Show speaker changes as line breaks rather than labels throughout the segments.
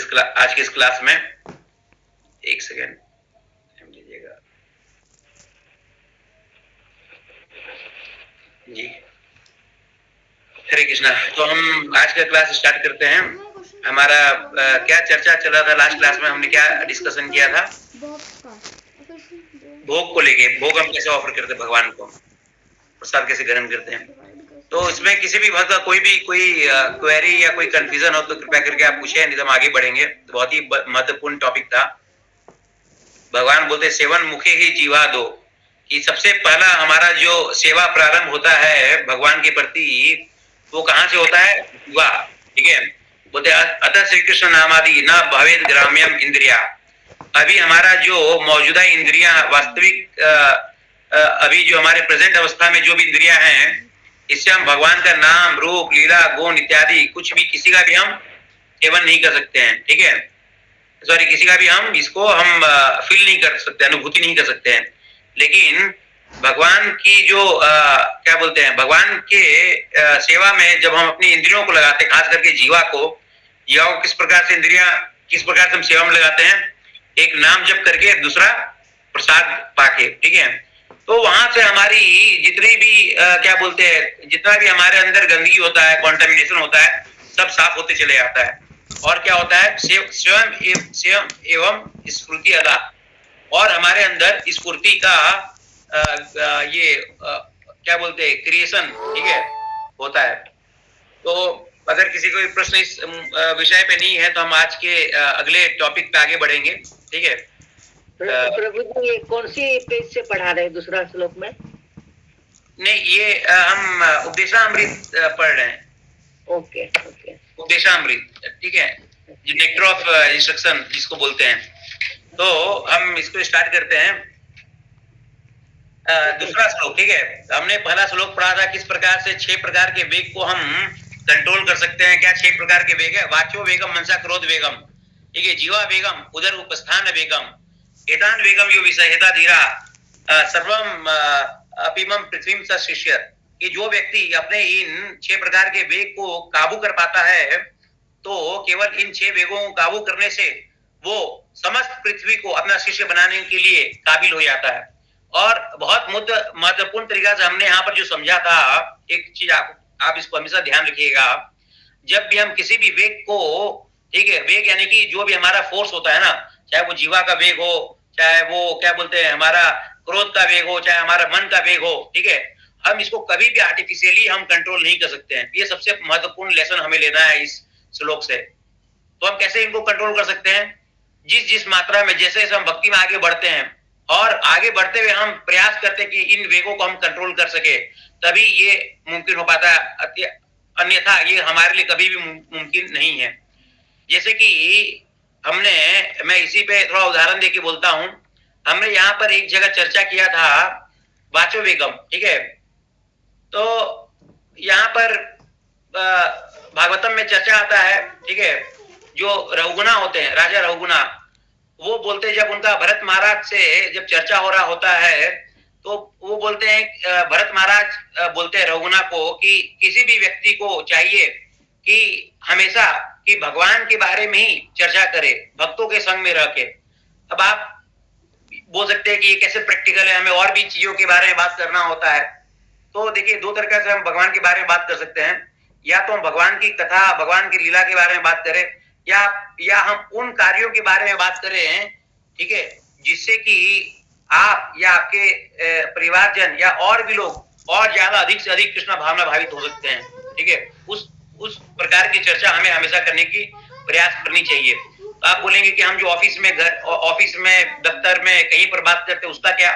आज के इस क्लास में। एक सेकेंड लीजिएगा जी। हरे कृष्णा। तो हम आज का क्लास स्टार्ट करते हैं। हमारा क्या चर्चा चल रहा था लास्ट क्लास में? हमने क्या डिस्कशन किया था? भोग को लेके। भोग हम कैसे ऑफर करते हैं भगवान को, प्रसाद कैसे ग्रहण करते हैं। तो इसमें किसी भी भक्त का कोई क्वेरी या कोई कंफ्यूजन हो तो कृपया करके आप पूछे, नहीं तो हम आगे बढ़ेंगे। तो बहुत ही महत्वपूर्ण टॉपिक था। भगवान बोलते सेवन मुखे ही जीवा दो, कि सबसे पहला हमारा जो सेवा प्रारंभ होता है भगवान के प्रति, वो कहाँ से होता है? जीवा। ठीक है। बोलते अतः श्री कृष्ण नामादि न भवेद ग्राम्यम इंद्रिया। अभी हमारा जो मौजूदा इंद्रियां वास्तविक अभी जो हमारे प्रेजेंट अवस्था में जो भी इंद्रियां हैं, इससे हम भगवान का नाम, रूप, लीला, गुण इत्यादि कुछ भी किसी का भी हम सेवन नहीं कर सकते हैं। ठीक है। सॉरी, किसी का भी हम इसको हम फील नहीं कर सकते, अनुभूति नहीं कर सकते हैं। लेकिन भगवान की जो क्या बोलते हैं, भगवान के सेवा में जब हम अपनी इंद्रियों को लगाते हैं, खास करके जीवा को किस प्रकार से किस प्रकार से हम सेवा में लगाते हैं? एक नाम जप करके, दूसरा प्रसाद पाके। ठीक है। तो वहां से हमारी जितनी भी क्या बोलते हैं, जितना भी हमारे अंदर गंदगी होता है, कॉन्टेमिनेशन होता है, सब साफ होते चले जाता है। और क्या होता है? स्वयं एवं स्फूर्ति अदा, और हमारे अंदर स्फूर्ति का क्या बोलते हैं, क्रिएशन। ठीक है, होता है। तो अगर किसी को प्रश्न इस विषय पे नहीं है तो हम आज के अगले टॉपिक पे आगे बढ़ेंगे। ठीक है।
प्रभु जी, ये कौन सी पेज से पढ़ा रहे हैं दूसरा श्लोक में?
नहीं, ये हम उपदेशामृत पढ़ रहे हैं।
Okay okay,
Upadeshamrita. ठीक है, जो नेक्टर ऑफ इंस्ट्रक्शन जिसको बोलते हैं। तो हम इसको स्टार्ट करते हैं। दूसरा श्लोक। ठीक है। हमने पहला श्लोक पढ़ा था किस प्रकार से 6 प्रकार के वेग को हम कंट्रोल कर सकते हैं। क्या 6 प्रकार के वेग है? वाचो वेगम, मनसा क्रोध वेगम, ठीक है, जीवा वेगम, उदर उपस्थान वेगम, एतान वेगम यो विषयता धीरा सर्वम अपिमम पृथ्वी स शिष्य। कि जो व्यक्ति अपने इन 6 प्रकार के वेग को काबू कर पाता है, तो केवल इन 6 वेगों को काबू करने से वो समस्त पृथ्वी को अपना शिष्य बनाने के लिए काबिल हो जाता है। और बहुत महत्वपूर्ण तरीका से हमने यहाँ पर जो समझा था, एक चीज आप इसको हमेशा ध्यान रखिएगा। जब भी हम किसी भी वेग को, ठीक है, वेग यानी कि जो भी हमारा फोर्स होता है ना, चाहे वो जीवा का वेग हो, चाहे वो क्या बोलते हैं हमारा क्रोध का वेग हो, चाहे हमारा मन का वेग हो, ठीक है, हम इसको कभी भी आर्टिफिशियली हम कंट्रोल नहीं कर सकते हैं। ये सबसे महत्वपूर्ण लेसन हमें लेना है इस श्लोक से। तो हम कैसे इनको कंट्रोल कर सकते हैं? जिस मात्रा में, जैसे जैसे हम भक्ति में आगे बढ़ते हैं और आगे बढ़ते हुए हम प्रयास करते हैं कि इन वेगों को हम कंट्रोल कर सके, तभी ये मुमकिन हो पाता है। अन्यथा ये हमारे लिए कभी भी मुमकिन नहीं है। जैसे कि मैं इसी पे थोड़ा उदाहरण देके बोलता हूं। हमने यहाँ पर एक जगह चर्चा किया था वाचो वेगम। ठीक है। तो यहाँ पर भागवतम में चर्चा आता है, ठीक है, जो रघुगुना होते हैं, राजा रघुगुना, वो बोलते हैं, जब उनका भरत महाराज से जब चर्चा हो रहा होता है, तो वो बोलते हैं, भरत महाराज बोलते हैं रघुगुना को कि किसी भी व्यक्ति को चाहिए कि हमेशा कि भगवान के बारे में ही चर्चा करे, भक्तों के संग में रह के। अब आप बोल सकते हैं कि ये कैसे प्रैक्टिकल है, हमें और भी चीजों के बारे में बात करना होता है। तो देखिए, 2 तरीके से हम भगवान के बारे में बात कर सकते हैं। या तो हम भगवान की कथा, भगवान की लीला के बारे में बात करें, या हम उन कार्यों के बारे में बात करें, ठीक है, जिससे कि आप या आपके परिवारजन या और भी लोग और ज्यादा अधिक से अधिक कृष्ण भावना भावित हो सकते हैं। ठीक है। उस प्रकार की चर्चा हमें हमेशा करने की प्रयास करनी चाहिए। तो आप बोलेंगे कि हम जो ऑफिस में, दफ्तर में कहीं पर बात करते हैं, उसका क्या?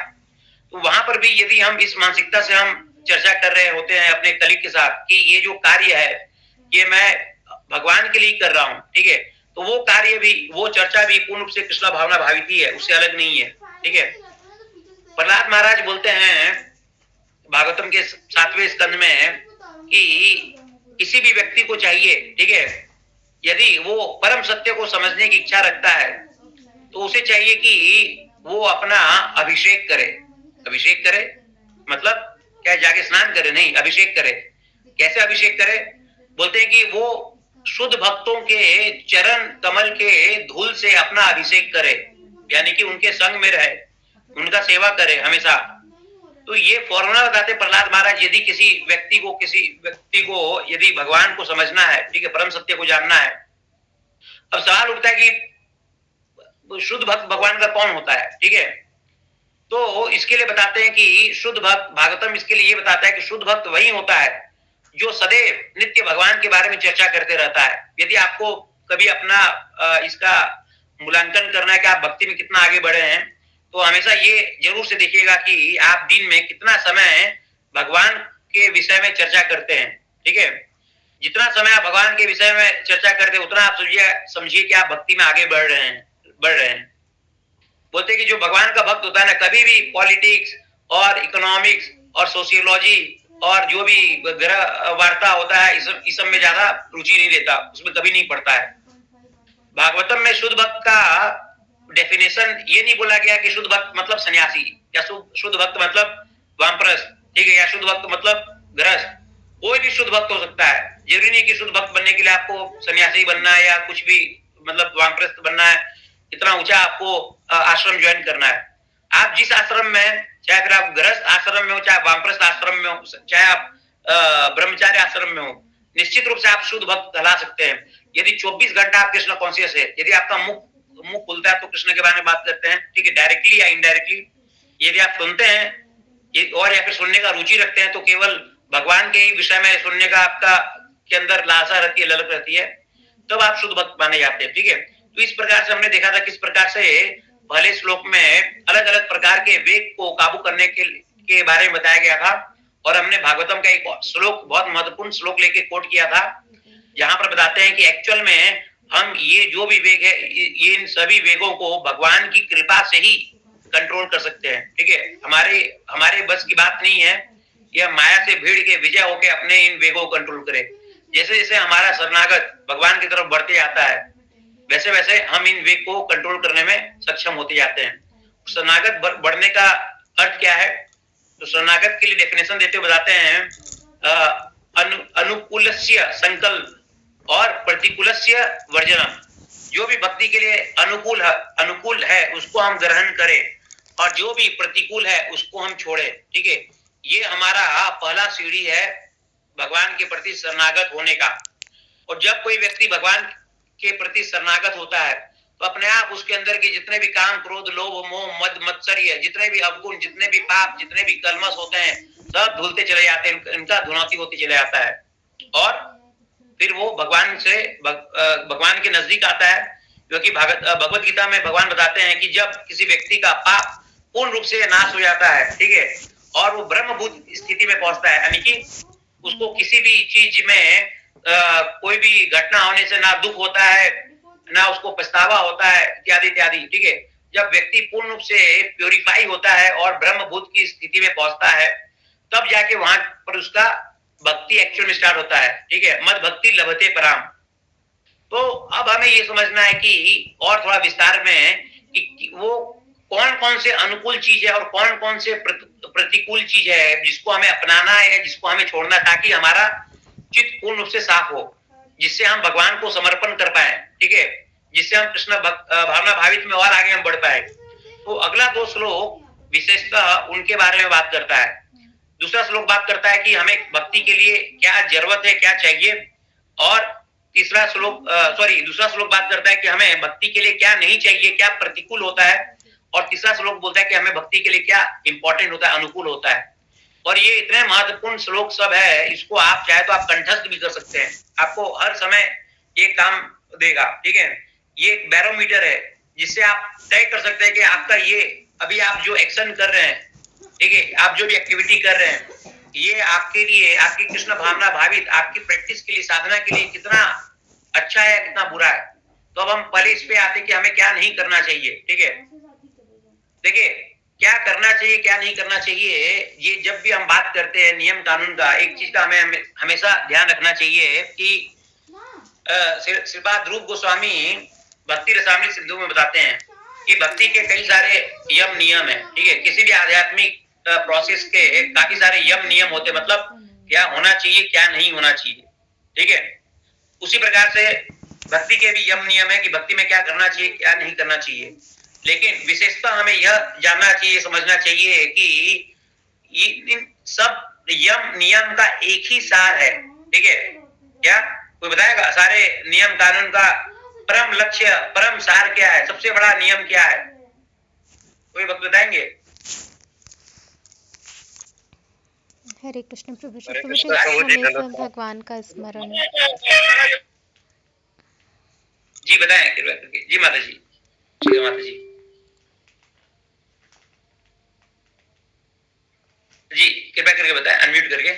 तो वहां पर भी यदि हम इस मानसिकता से हम चर्चा कर रहे होते हैं अपने कलीग के साथ कि ये जो कार्य है ये मैं भगवान के लिए कर रहा हूँ, ठीक है, तो वो कार्य भी, वो चर्चा भी पूर्ण रूप से कृष्ण भावना भावित ही है, उससे अलग नहीं है। ठीक है। प्रहलाद महाराज बोलते हैं भागवतम के 7वें स्कंद में कि किसी भी व्यक्ति को चाहिए, ठीक है, यदि वो परम सत्य को समझने की इच्छा रखता है, तो उसे चाहिए कि वो अपना अभिषेक करे। अभिषेक करे मतलब क्या? जाके स्नान करे? नहीं, अभिषेक करे। कैसे अभिषेक करे? बोलते हैं कि वो शुद्ध भक्तों के चरण कमल के धूल से अपना अभिषेक करे, यानी कि उनके संग में रहे, उनका सेवा करे हमेशा। तो ये फॉर्मूला बताते प्रहलाद महाराज, यदि किसी व्यक्ति को यदि भगवान को समझना है, ठीक है, परम सत्य को जानना है, अब सवाल उठता है कि शुद्ध भक्त भगवान का कौन होता है, ठीक है। तो इसके लिए बताते हैं कि शुद्ध भक्त, भागवतम इसके लिए ये बताता है कि शुद्ध भक्त वही होता है जो सदैव नित्य भगवान के बारे में चर्चा करते रहता है। यदि आपको कभी अपना इसका मूल्यांकन करना है कि आप भक्ति में कितना आगे बढ़े हैं, तो हमेशा ये जरूर से देखिएगा कि आप दिन में कितना समय भगवान के विषय में चर्चा करते हैं, ठीक है। जितना समय आप भगवान के विषय में चर्चा करते हैं, उतना आप समझिए कि आप भक्ति में आगे बढ़ रहे हैं। बोलते कि जो भगवान का भक्त होता है ना, कभी भी पॉलिटिक्स और इकोनॉमिक्स और सोशियोलॉजी और जो भी ग्रह वार्ता होता है, इस सब में ज्यादा रुचि नहीं लेता, उसमें कभी नहीं पड़ता है। भागवतम में शुद्ध भक्त का डेफिनेशन ये नहीं बोला गया कि शुद्ध भक्त मतलब सन्यासी, या शुद्ध भक्त मतलब वामप्रस्थ, ठीक है, या शुद्ध भक्त मतलब गृहस्थ। कोई भी शुद्ध भक्त हो सकता है, जरूरी नहीं कि शुद्ध भक्त बनने के लिए आपको सन्यासी बनना है या कुछ भी मतलब वामप्रस्थ बनना है, इतना ऊंचा आपको आश्रम ज्वाइन करना है। आप जिस आश्रम में, चाहे फिर आप गृहस्थ आश्रम में हो, चाहे वामप्रस्थ आश्रम में हो, चाहे आप ब्रह्मचारी आश्रम में हो, निश्चित रूप से आप शुद्ध भक्त कहला सकते हैं। यदि 24 घंटा आप कृष्ण कॉन्शियस है, यदि आपका मुंह खुलता है तो कृष्ण के बारे में बात करते हैं, ठीक है, डायरेक्टली या इनडायरेक्टली। यदि आप सुनते हैं और या फिर सुनने का रुचि रखते हैं, तो केवल भगवान के ही विषय में सुनने का आपका के अंदर लालसा रहती है, ललक रहती है, तब आप शुद्ध भक्त माने जाते हैं, ठीक है। तो इस प्रकार से हमने देखा था किस प्रकार से पहले श्लोक में अलग अलग प्रकार के वेग को काबू करने के बारे में बताया गया था, और हमने भागवतम का एक श्लोक, बहुत महत्वपूर्ण श्लोक लेके कोट किया था, जहां पर बताते हैं कि एक्चुअल में हम ये जो भी वेग है, ये इन सभी वेगों को भगवान की कृपा से ही कंट्रोल कर सकते हैं, ठीक है। हमारे बस की बात नहीं है, यह माया से भीड़ के विजय होकर अपने इन वेगों को कंट्रोल करे। जैसे जैसे हमारा शरणागत भगवान की तरफ बढ़ते जाता है, वैसे वैसे हम इन वेग को कंट्रोल करने में सक्षम होते जाते हैं। शरणागत बढ़ने का अर्थ क्या है? तो शरणागत के लिए डेफिनेशन देते हुए बताते हैं अनुकूलस्य संकल्प और प्रतिकूलस्य वर्जनम। जो भी भक्ति के लिए अनुकूल है उसको हम ग्रहण करें, और जो भी प्रतिकूल है उसको हम छोड़े, ठीक है। ये हमारा पहला सीढ़ी है भगवान के प्रति शरणागत होने का। और जब कोई व्यक्ति भगवान के प्रति शरणागत होता है, तो अपने आप उसके अंदर के जितने भी काम, क्रोध, लोभ, मोह, मद, मत्सर्य, जितने भी अवगुण, जितने भी पाप, जितने भी कलमश होते हैं, सब धुलते चले जाते हैं, इनका धुनाती होती चले जाता है, और फिर वो भगवान के नजदीक आता है। क्योंकि भगवत गीता में भगवान बताते हैं कि जब किसी व्यक्ति का पाप पूर्ण रूप से नाश हो जाता है, ठीक है, और वो ब्रह्मभूत स्थिति में पहुंचता है, यानी कि उसको किसी भी चीज में कोई भी घटना होने से ना दुख होता है, ना उसको पछतावा होता है, इत्यादि इत्यादि, ठीक है। जब व्यक्ति पूर्ण रूप से प्योरीफाई होता है और ब्रह्मभूत की स्थिति में पहुंचता है, तब जाके वहां पर उसका भक्ति एक्चुअल में स्टार्ट होता है, ठीक है। मद भक्ति लभते पराम। तो अब हमें ये समझना है कि और थोड़ा विस्तार में कि वो कौन कौन से अनुकूल चीज है और कौन कौन से प्रतिकूल चीज है जिसको हमें अपनाना है या जिसको हमें छोड़ना, ताकि हमारा चित्त पूर्ण रूप से साफ हो, जिससे हम भगवान को समर्पण कर पाए, ठीक है, जिससे हम कृष्ण भावना भावित में और आगे हम बढ़ पाए। तो अगला 2 श्लोक विशेषतः उनके बारे में बात करता है। दूसरा श्लोक बात करता है कि हमें भक्ति के लिए क्या जरूरत है, क्या चाहिए, और दूसरा श्लोक बात करता है कि हमें भक्ति के लिए क्या नहीं चाहिए, क्या प्रतिकूल होता है, और तीसरा श्लोक बोलता है कि हमें भक्ति के लिए क्या इंपॉर्टेंट होता है, अनुकूल होता है। और ये इतने महत्वपूर्ण श्लोक सब है, इसको आप चाहे तो आप कंठस्थ भी कर सकते हैं, आपको हर समय ये काम देगा, ठीक है। ये एक बैरोमीटर है जिससे आप तय कर सकते हैं कि आपका ये अभी आप जो एक्शन कर रहे हैं, ठीक है, आप जो भी एक्टिविटी कर रहे हैं, ये आपके लिए, आपकी कृष्ण भावना भावित, आपकी प्रैक्टिस के लिए, साधना के लिए कितना अच्छा है, कितना बुरा है। तो अब हम पहले इस पे आते हैं कि हमें क्या नहीं करना चाहिए, ठीक है। देखिए, क्या करना चाहिए, क्या नहीं करना चाहिए, ये जब भी हम बात करते हैं नियम कानून का, एक चीज का हमें हमेशा ध्यान रखना चाहिए कि श्रीपाद ध्रुव गोस्वामी भक्ति रसामृत सिंधु में बताते हैं कि भक्ति के कई सारे यम नियम है, ठीक है। किसी भी आध्यात्मिक प्रोसेस के काफी सारे यम नियम होते, मतलब क्या होना चाहिए, क्या नहीं होना चाहिए, ठीक है। उसी प्रकार से भक्ति के भी यम नियम है कि भक्ति में क्या करना चाहिए, क्या नहीं करना चाहिए। लेकिन विशेषता हमें यह जानना चाहिए, समझना चाहिए कि इन सब यम नियम का एक ही सार है। ठीक है, क्या कोई बताएगा सारे नियम कानून का परम लक्ष्य, परम सार क्या है, सबसे बड़ा नियम क्या है? कोई वक्त बताएंगे?
हरे कृष्ण प्रभु जी,
हरे
प्रभु
कृष्ण
जी
प्रभु जी,
हमेशा भगवान का स्मरण।
जी बताएं कृपया करके। जी माता जी, ठीक है माता जी। जी कृपया करके बताएं, अनम्यूट करके।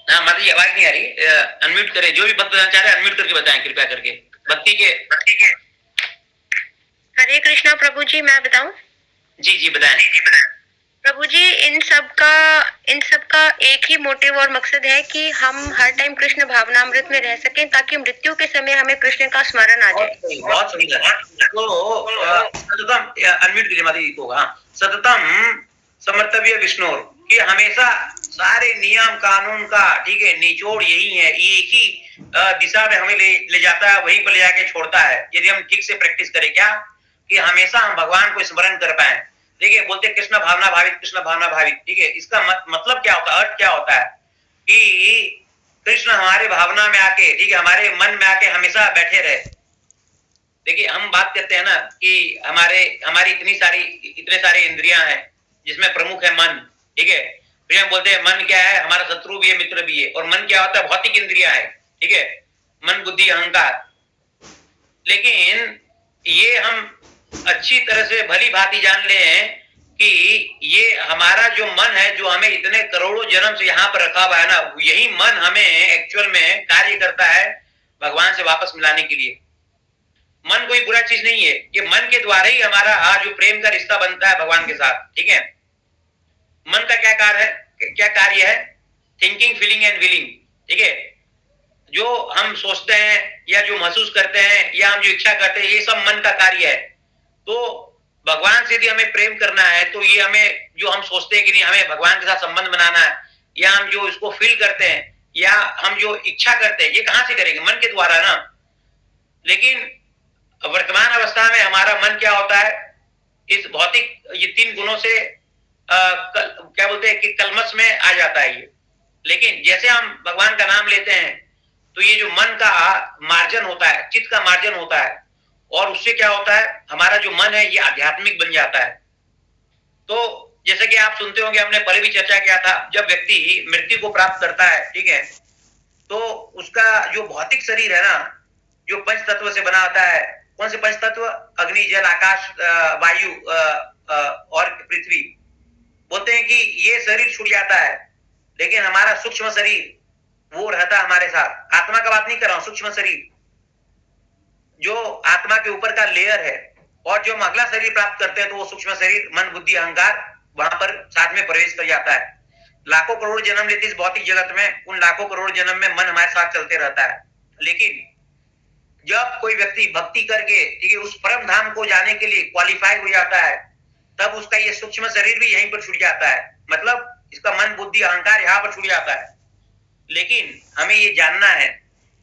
हाँ माता जी आवाज नहीं आ रही, अनम्यूट करें। जो भी भक्त बताना चाह रहे हैं अनम्यूट करके बताएं कृपया करके। भक्ति के
हरे कृष्णा प्रभु जी, मैं बताऊं?
जी जी बताएं।
प्रभु जी, इन सब का एक ही मोटिव और मकसद है कि हम हर टाइम कृष्ण भावनामृत में रह सकें, ताकि मृत्यु के समय हमें कृष्ण का स्मरण आ जाए।
बहुत सुंदर। तो सततम अनम्यूट कीजिए माता जी को। हाँ, सततम समर्तव्य विष्णु, कि हमेशा सारे नियम कानून का, ठीक है, निचोड़ यही है, एक ही दिशा में हमें ले जाता है, वहीं पर ले जाके छोड़ता है। यदि हम ठीक से प्रैक्टिस करें, क्या कि हमेशा हम भगवान को स्मरण कर पाए। ठीक है, बोलते कृष्ण भावना भावित, कृष्ण भावना भावित। ठीक है, इसका मतलब क्या होता है, अर्थ क्या होता है कि कृष्ण हमारे भावना में आके, ठीक है, हमारे मन में आके हमेशा बैठे रहे। देखिए हम बात करते हैं ना कि हमारी इतने सारे इंद्रियां हैं, जिसमें प्रमुख है मन। ठीक है, फिर हम बोलते हैं मन क्या है, हमारा शत्रु भी है मित्र भी है। और मन क्या होता है, भौतिक इंद्रियां है। ठीक है, मन बुद्धि अहंकार। लेकिन ये हम अच्छी तरह से भली भांति जान ले कि ये हमारा जो मन है, जो हमें इतने करोड़ों जन्म से यहाँ पर रखा हुआ है ना, यही मन हमें एक्चुअल में कार्य करता है भगवान से वापस मिलाने के लिए। मन कोई बुरा चीज नहीं है, ये मन के द्वारा ही हमारा जो प्रेम का रिश्ता बनता है भगवान के साथ। ठीक है, मन का क्या कार्य है? Thinking, feeling and willing. ठीक है, जो हम सोचते हैं या जो महसूस करते हैं या हम जो इच्छा करते हैं, ये सब मन का कार्य है। तो भगवान से यदि हमें प्रेम करना है, तो ये हमें जो हम सोचते हैं कि नहीं हमें भगवान के साथ संबंध बनाना है, या हम जो इसको फील करते हैं या हम जो इच्छा करते हैं, ये कहां से करेंगे? मन के द्वारा ना। लेकिन वर्तमान अवस्था में हमारा मन क्या होता है, इस भौतिक ये 3 गुणों से क्या बोलते हैं कि कलमश में आ जाता है ये। लेकिन जैसे हम भगवान का नाम लेते हैं, तो ये जो मन का मार्जन होता है, चित्त का मार्जन होता है, और उससे क्या होता है, हमारा जो मन है ये आध्यात्मिक बन जाता है। तो जैसे कि आप सुनते होंगे, हमने पहले भी चर्चा किया था, जब व्यक्ति मृत्यु को प्राप्त करता है, ठीक है, तो उसका जो भौतिक शरीर है ना, जो पंच तत्व से बना होता है। कौन से पंच तत्व? अग्नि, जल, आकाश, वायु और पृथ्वी। बोलते हैं कि ये शरीर छूट जाता है, लेकिन हमारा सूक्ष्म शरीर वो रहता है हमारे साथ। आत्मा का बात नहीं कर रहा हूं, सूक्ष्म शरीर जो आत्मा के ऊपर का लेयर है। और जो हम अगला शरीर प्राप्त करते हैं, तो वो सूक्ष्म शरीर, मन बुद्धि अहंकार वहां पर साथ में प्रवेश कर जाता है। लाखों करोड़ जन्म लेते इस भौतिक जगत में, उन लाखों करोड़ जन्म में मन हमारे साथ चलते रहता है। लेकिन जब कोई व्यक्ति भक्ति करके, ठीक है, उस परम धाम को जाने के लिए क्वालिफाई हो जाता है, तब उसका ये सूक्ष्म शरीर भी यहीं पर छूट जाता है। मतलब इसका मन बुद्धि अहंकार यहाँ पर छूट जाता है। लेकिन हमें ये जानना है,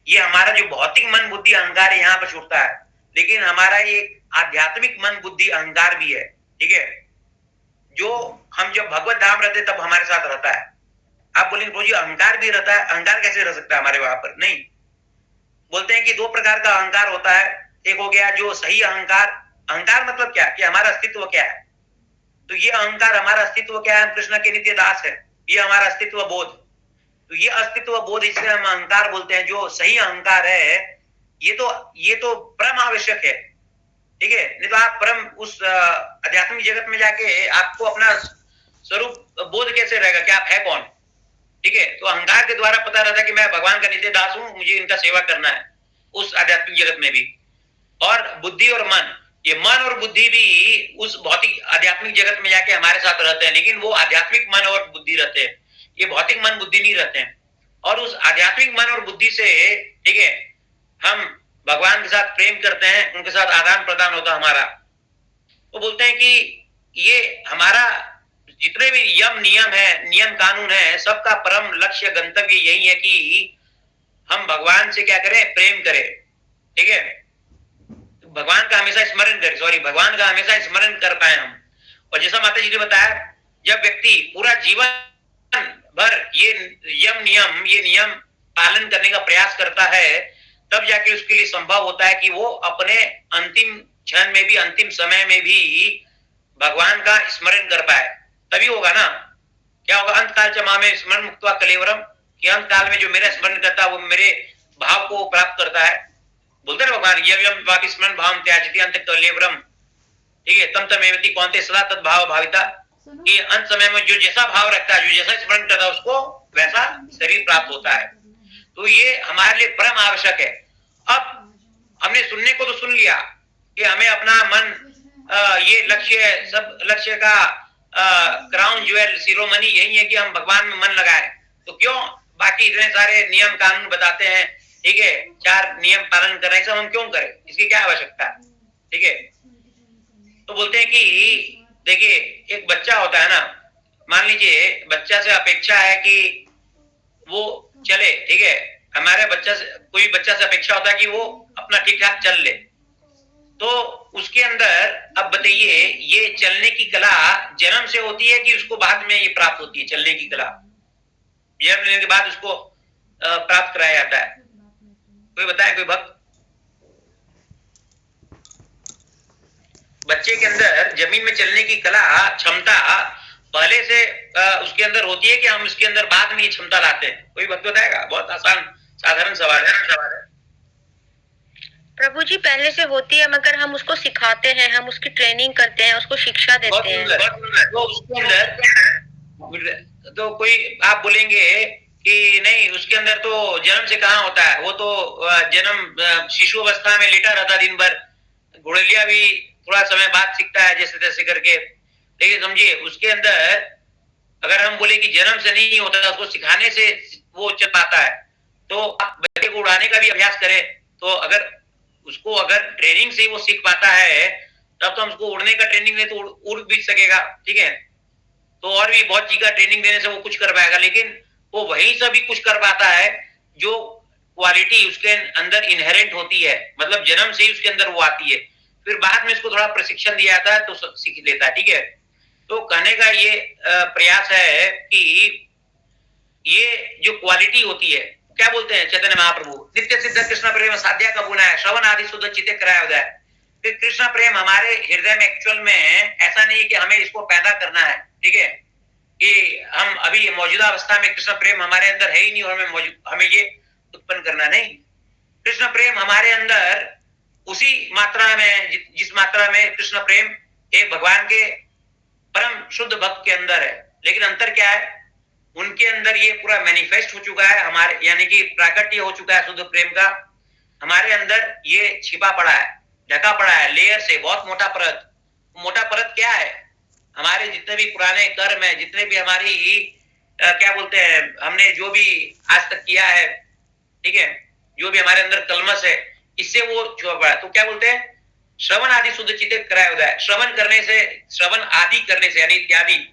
ये हमारा जो भौतिक मन बुद्धि अहंकार है यहाँ पर छूटता है, लेकिन हमारा एक आध्यात्मिक मन बुद्धि अहंकार भी है। ठीक है, जो हम जब भगवत धाम रहते तब हमारे साथ रहता है। आप बोलेंगे प्रभु जी अहंकार भी रहता है, अहंकार कैसे रह सकता है हमारे वहां पर? नहीं, बोलते हैं कि 2 प्रकार का अहंकार होता है। एक हो गया जो सही अहंकार। अहंकार मतलब क्या कि हमारा अस्तित्व क्या है। तो ये अहंकार, हमारा अस्तित्व क्या है, हम कृष्ण के नित्य दास है, ये हमारा अस्तित्व बोध। तो ये अस्तित्व बोध, इससे हम अहंकार बोलते हैं। जो सही अहंकार है, ये तो परम आवश्यक है। ठीक है, नहीं तो आप परम उस आध्यात्मिक जगत में जाके आपको अपना स्वरूप बोध कैसे रहेगा कि आप है कौन? ठीक है, तो अहंकार के द्वारा पता रहता है कि मैं भगवान का नित्य दास हूं, मुझे इनका सेवा करना है उस आध्यात्मिक जगत में भी। और बुद्धि और मन, ये मन और बुद्धि भी उस भौतिक आध्यात्मिक जगत में जाके हमारे साथ रहते हैं, लेकिन वो आध्यात्मिक मन और बुद्धि रहते हैं, ये भौतिक मन बुद्धि नहीं रहते हैं। और उस आध्यात्मिक मन और बुद्धि से, ठीक है, हम भगवान के साथ प्रेम करते हैं, उनके साथ आदान प्रदान होता है हमारा। वो बोलते हैं कि ये हमारा जितने भी यम नियम है, नियम कानून है, सबका परम लक्ष्य गंतव्य यही है कि हम भगवान से क्या करें, प्रेम करें। ठीक है, भगवान का हमेशा स्मरण करें, भगवान का हमेशा स्मरण कर पाए हम। और जैसा माता जी ने बताया, जब व्यक्ति पूरा जीवन भर ये नियम पालन करने का प्रयास करता है, तब जाके उसके लिए संभव होता है कि वो अपने अंतिम क्षण में भी, अंतिम समय में भी भगवान का स्मरण कर पाए। तभी होगा ना, क्या होगा, अंत काल च मामे स्मरण मुक्त्वा कलेवरम, कि अंत काल में जो मेरा स्मरण करता है वो मेरे भाव को प्राप्त करता है। बोलते ना भगवान, यम वापि स्मरण भावम त्याजति अंत कलेवरम। ठीक है, तम तमेवति कौन्ते सदा तद भाव भाविता, कि अंत समय में जो जैसा भाव रखता है, जो जैसा स्मरण करता है, उसको वैसा शरीर प्राप्त होता है। तो ये हमारे लिए परम आवश्यक है। अब हमने सुनने को तो सुन लिया कि हमें अपना मन, ये लक्ष्य, सब लक्ष्य का क्राउन ज्वेल शिरोमणि यही है कि हम भगवान में मन लगाएं। तो क्यों बाकी इतने सारे नियम कानून बताते हैं, ठीक है, 4 नियम पालन कर रहे हैं, सब हम क्यों करें, इसकी क्या आवश्यकता है। ठीक है, तो बोलते हैं कि देखिए, एक बच्चा होता है ना, मान लीजिए बच्चा से अपेक्षा है कि वो चले। ठीक है, हमारे बच्चा से, कोई बच्चा से अपेक्षा होता है कि वो अपना ठीक ठाक चल ले। तो उसके अंदर अब बताइए, ये चलने की कला जन्म से होती है कि उसको बाद में ये प्राप्त होती है, चलने की कला जन्म लेने के बाद उसको प्राप्त कराया जाता है। कोई बताए, कोई भक्त? बच्चे के अंदर जमीन में चलने की कला, क्षमता पहले से उसके अंदर होती है कि हम उसके अंदर बाद में ये क्षमता लाते हैं? कोई भक्त बताएगा? बहुत आसान साधारण सवाल है।
प्रभु जी, पहले से होती है, मगर हम उसको सिखाते हैं, हम उसकी ट्रेनिंग करते हैं, उसको शिक्षा देते हैं।
तो उसके अंदर तो कोई आप बोलेंगे कि नहीं, उसके अंदर तो जन्म से कहाँ होता है, वो तो जन्म शिशु अवस्था में लेटा रहता दिन भर, घुड़लिया भी थोड़ा समय बाद सीखता है जैसे तैसे करके। लेकिन समझिए, उसके अंदर अगर हम बोले कि जन्म से नहीं होता, उसको सिखाने से वो चल पाता है। तो आप बच्चे को उड़ाने का भी अभ्यास करें, तो अगर उसको अगर ट्रेनिंग से वो सीख पाता है, तब तो हम उसको उड़ने का ट्रेनिंग दें तो उड़ भी सकेगा। ठीक है, तो और भी बहुत चीज का ट्रेनिंग देने से वो कुछ कर पाएगा। लेकिन वो वहीं से भी कुछ कर पाता है जो क्वालिटी उसके अंदर इनहेरेंट होती है, मतलब जन्म से ही उसके अंदर वो आती है। फिर बाद में उसको थोड़ा प्रशिक्षण दिया जाता है तो सीख लेता है। ठीक है, तो कहने का ये प्रयास है कि ये जो क्वालिटी होती है, क्या बोलते हैं चैतन्य महाप्रभु, नित्य सिद्ध कृष्ण प्रेम साध्या का गुना है, श्रवण आदि शुद्ध चित्ते कराया होता है। फिर कृष्ण प्रेम हमारे हृदय में एक्चुअल में ऐसा नहीं है कि हमें इसको पैदा करना है। ठीक है, कि हम अभी मौजूदा अवस्था में कृष्ण प्रेम हमारे अंदर है ही नहीं और हमें ये उत्पन्न करना नहीं। कृष्ण प्रेम हमारे अंदर उसी मात्रा में, जिस मात्रा में कृष्ण प्रेम एक भगवान के परम शुद्ध भक्त के अंदर है। लेकिन अंतर क्या है, उनके अंदर ये पूरा मैनिफेस्ट हो चुका है, हमारे यानी कि प्राकट्य हो चुका है शुद्ध प्रेम का। हमारे अंदर ये छिपा पड़ा है, ढका पड़ा है लेयर से, बहुत मोटा परत। मोटा परत क्या है, हमारे जितने भी पुराने कर्म है, जितने भी हमारी क्या बोलते हैं, हमने जो भी आज तक किया है, ठीक है, जो भी हमारे अंदर कलमश है, इससे वो छुपा पड़ा है। तो क्या बोलते हैं, श्रवण आदि शुद्ध चित्ते कराया होता है। श्रवण करने से, श्रवण आदि करने से यानी इत्यादि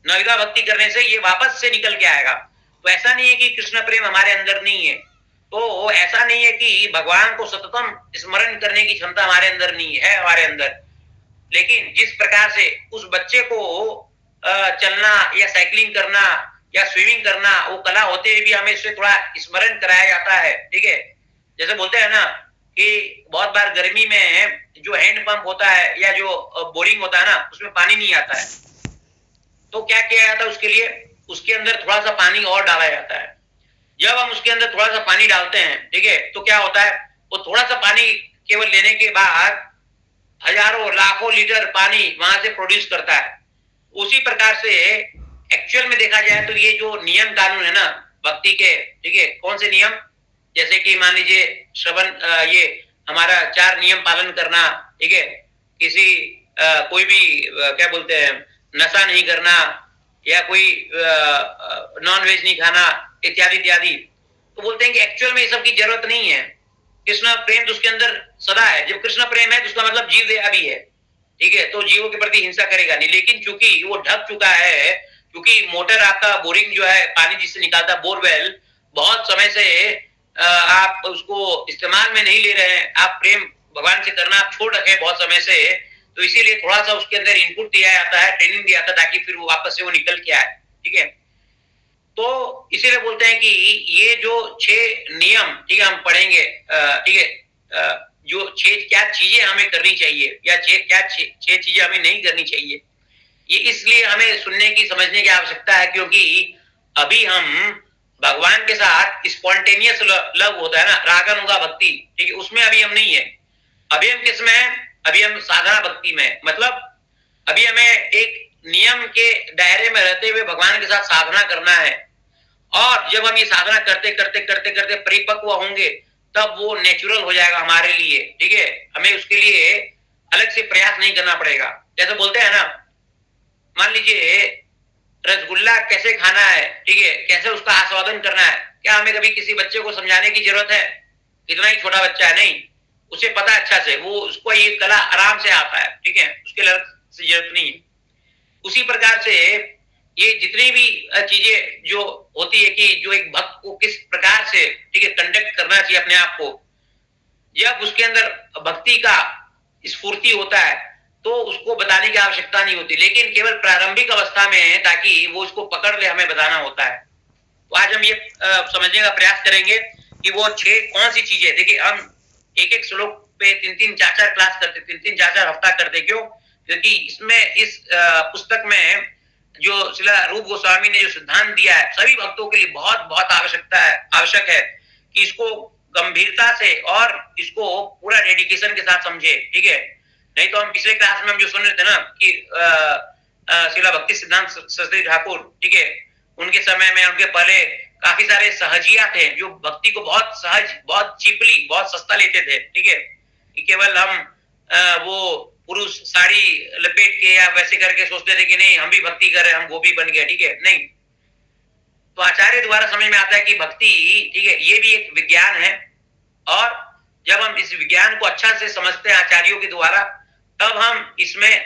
नविदा भक्ति करने से ये वापस से निकल के आएगा। तो ऐसा नहीं है कि कृष्ण प्रेम हमारे अंदर नहीं है, तो ऐसा नहीं है कि भगवान को सततम स्मरण करने की क्षमता हमारे अंदर नहीं है, हमारे अंदर। लेकिन जिस प्रकार से उस बच्चे को चलना या साइकिलिंग करना या स्विमिंग करना, वो कला होते हुए भी हमें इससे थोड़ा स्मरण कराया जाता है। ठीक है, जैसे बोलते हैं ना कि बहुत बार गर्मी में जो हैंड पंप होता है या जो बोरिंग होता है ना, उसमें पानी नहीं आता है, तो क्या किया जाता है उसके लिए, उसके अंदर थोड़ा सा पानी और डाला जाता है। जब हम उसके अंदर थोड़ा सा पानी डालते हैं, ठीक है, तो क्या होता है, वो थोड़ा सा पानी केवल लेने के बाद हजारों लाखों लीटर पानी वहां से प्रोड्यूस करता है। उसी प्रकार से एक्चुअल में देखा जाए तो ये जो नियम कानून है ना भक्ति के, ठीक है, कौन से नियम, जैसे कि मान लीजिए श्रवण, ये हमारा 4 नियम पालन करना, ठीक है, किसी कोई भी क्या बोलते हैं, नशा नहीं करना या कोई नॉन वेज नहीं खाना इत्यादि इत्यादि। तो बोलते हैं कि एक्चुअल में ये सब की जरूरत नहीं है। कृष्ण प्रेम तो उसके अंदर सदा है। जब कृष्ण प्रेम है तो उसका मतलब जीव दया भी है। ठीक है, तो जीवों के प्रति हिंसा करेगा नहीं। लेकिन चूंकि वो ढक चुका है, क्योंकि मोटर आपका बोरिंग जो है पानी जिससे निकालता है बोरवेल, बहुत समय से आप उसको इस्तेमाल में नहीं ले रहे हैं, आप प्रेम भगवान से करना आप छोड़ रखे हैं बहुत समय से, तो इसीलिए थोड़ा सा उसके अंदर इनपुट दिया जाता है, ट्रेनिंग दिया जाता है, ताकि फिर वो वापस से वो निकल के आए। ठीक है, तो इसीलिए बोलते हैं कि ये जो 6 नियम, ठीक है, हम पढ़ेंगे, ठीक है, जो 6 क्या चीजें हमें करनी चाहिए या 6 चीजें हमें नहीं करनी चाहिए, ये इसलिए हमें सुनने की समझने की आवश्यकता है, क्योंकि अभी हम भगवान के साथ स्पॉन्टेनियस लव होता है ना, रागानुगा भक्ति, ठीक है, उसमें अभी हम नहीं है। अभी हम किस में है? अभी हम साधना भक्ति में, मतलब अभी हमें एक नियम के दायरे में रहते हुए भगवान के साथ साधना करना है। और जब हम ये साधना करते करते करते करते परिपक्व होंगे, तब वो नेचुरल हो जाएगा हमारे लिए। ठीक है, हमें उसके लिए अलग से प्रयास नहीं करना पड़ेगा। जैसे बोलते हैं ना, मान लीजिए रसगुल्ला कैसे खाना है, ठीक है, कैसे उसका आस्वादन करना है, क्या हमें कभी किसी बच्चे को समझाने की जरूरत है? कितना ही छोटा बच्चा है, नहीं, उसे पता अच्छा से, वो उसको ये कला आराम से आता है। ठीक है, उसके लिए से जरूरत नहीं है। उसी प्रकार से ये जितनी भी चीजें जो होती है कि जो एक भक्त को किस प्रकार से, ठीक है, कंडक्ट करना चाहिए अपने आप को, जब उसके अंदर भक्ति का स्फूर्ति होता है तो उसको बताने की आवश्यकता नहीं होती, लेकिन केवल प्रारंभिक अवस्था में है, ताकि वो उसको पकड़ ले, हमें बताना होता है। तो आज हम ये समझने का प्रयास करेंगे कि वो 6 कौन सी चीजें। देखिए, हम एक एक श्लोक पे 3-3, 4-4 क्लास करते, 3-3, 4-4 हफ्ता करते। क्यों? क्योंकि इसमें इस पुस्तक में जो श्रील रूप गोस्वामी ने जो सिद्धांत दिया है, सभी भक्तों के लिए बहुत बहुत आवश्यक है कि इसको गंभीरता से और इसको पूरा डेडिकेशन के साथ समझे। ठीक है, नहीं तो हम पिछले क्लास में हम जो सुन रहे थे ना कि श्रील भक्ति सिद्धांत सरस्वती ठाकुर, ठीक है, उनके समय में, उनके पहले काफी सारे सहजिया थे जो भक्ति को बहुत सहज, बहुत चीपली, बहुत सस्ता लेते थे। ठीक है, कि केवल हम वो पुरुष साड़ी लपेट के या वैसे करके सोचते थे कि नहीं हम भी भक्ति कर रहे हैं, हम गोपी बन गए। ठीक है, नहीं, तो आचार्य द्वारा समझ में आता है कि भक्ति, ठीक है, ये भी एक विज्ञान है। और जब हम इस विज्ञान को अच्छा से समझते हैं आचार्यों के द्वारा, तब हम इसमें,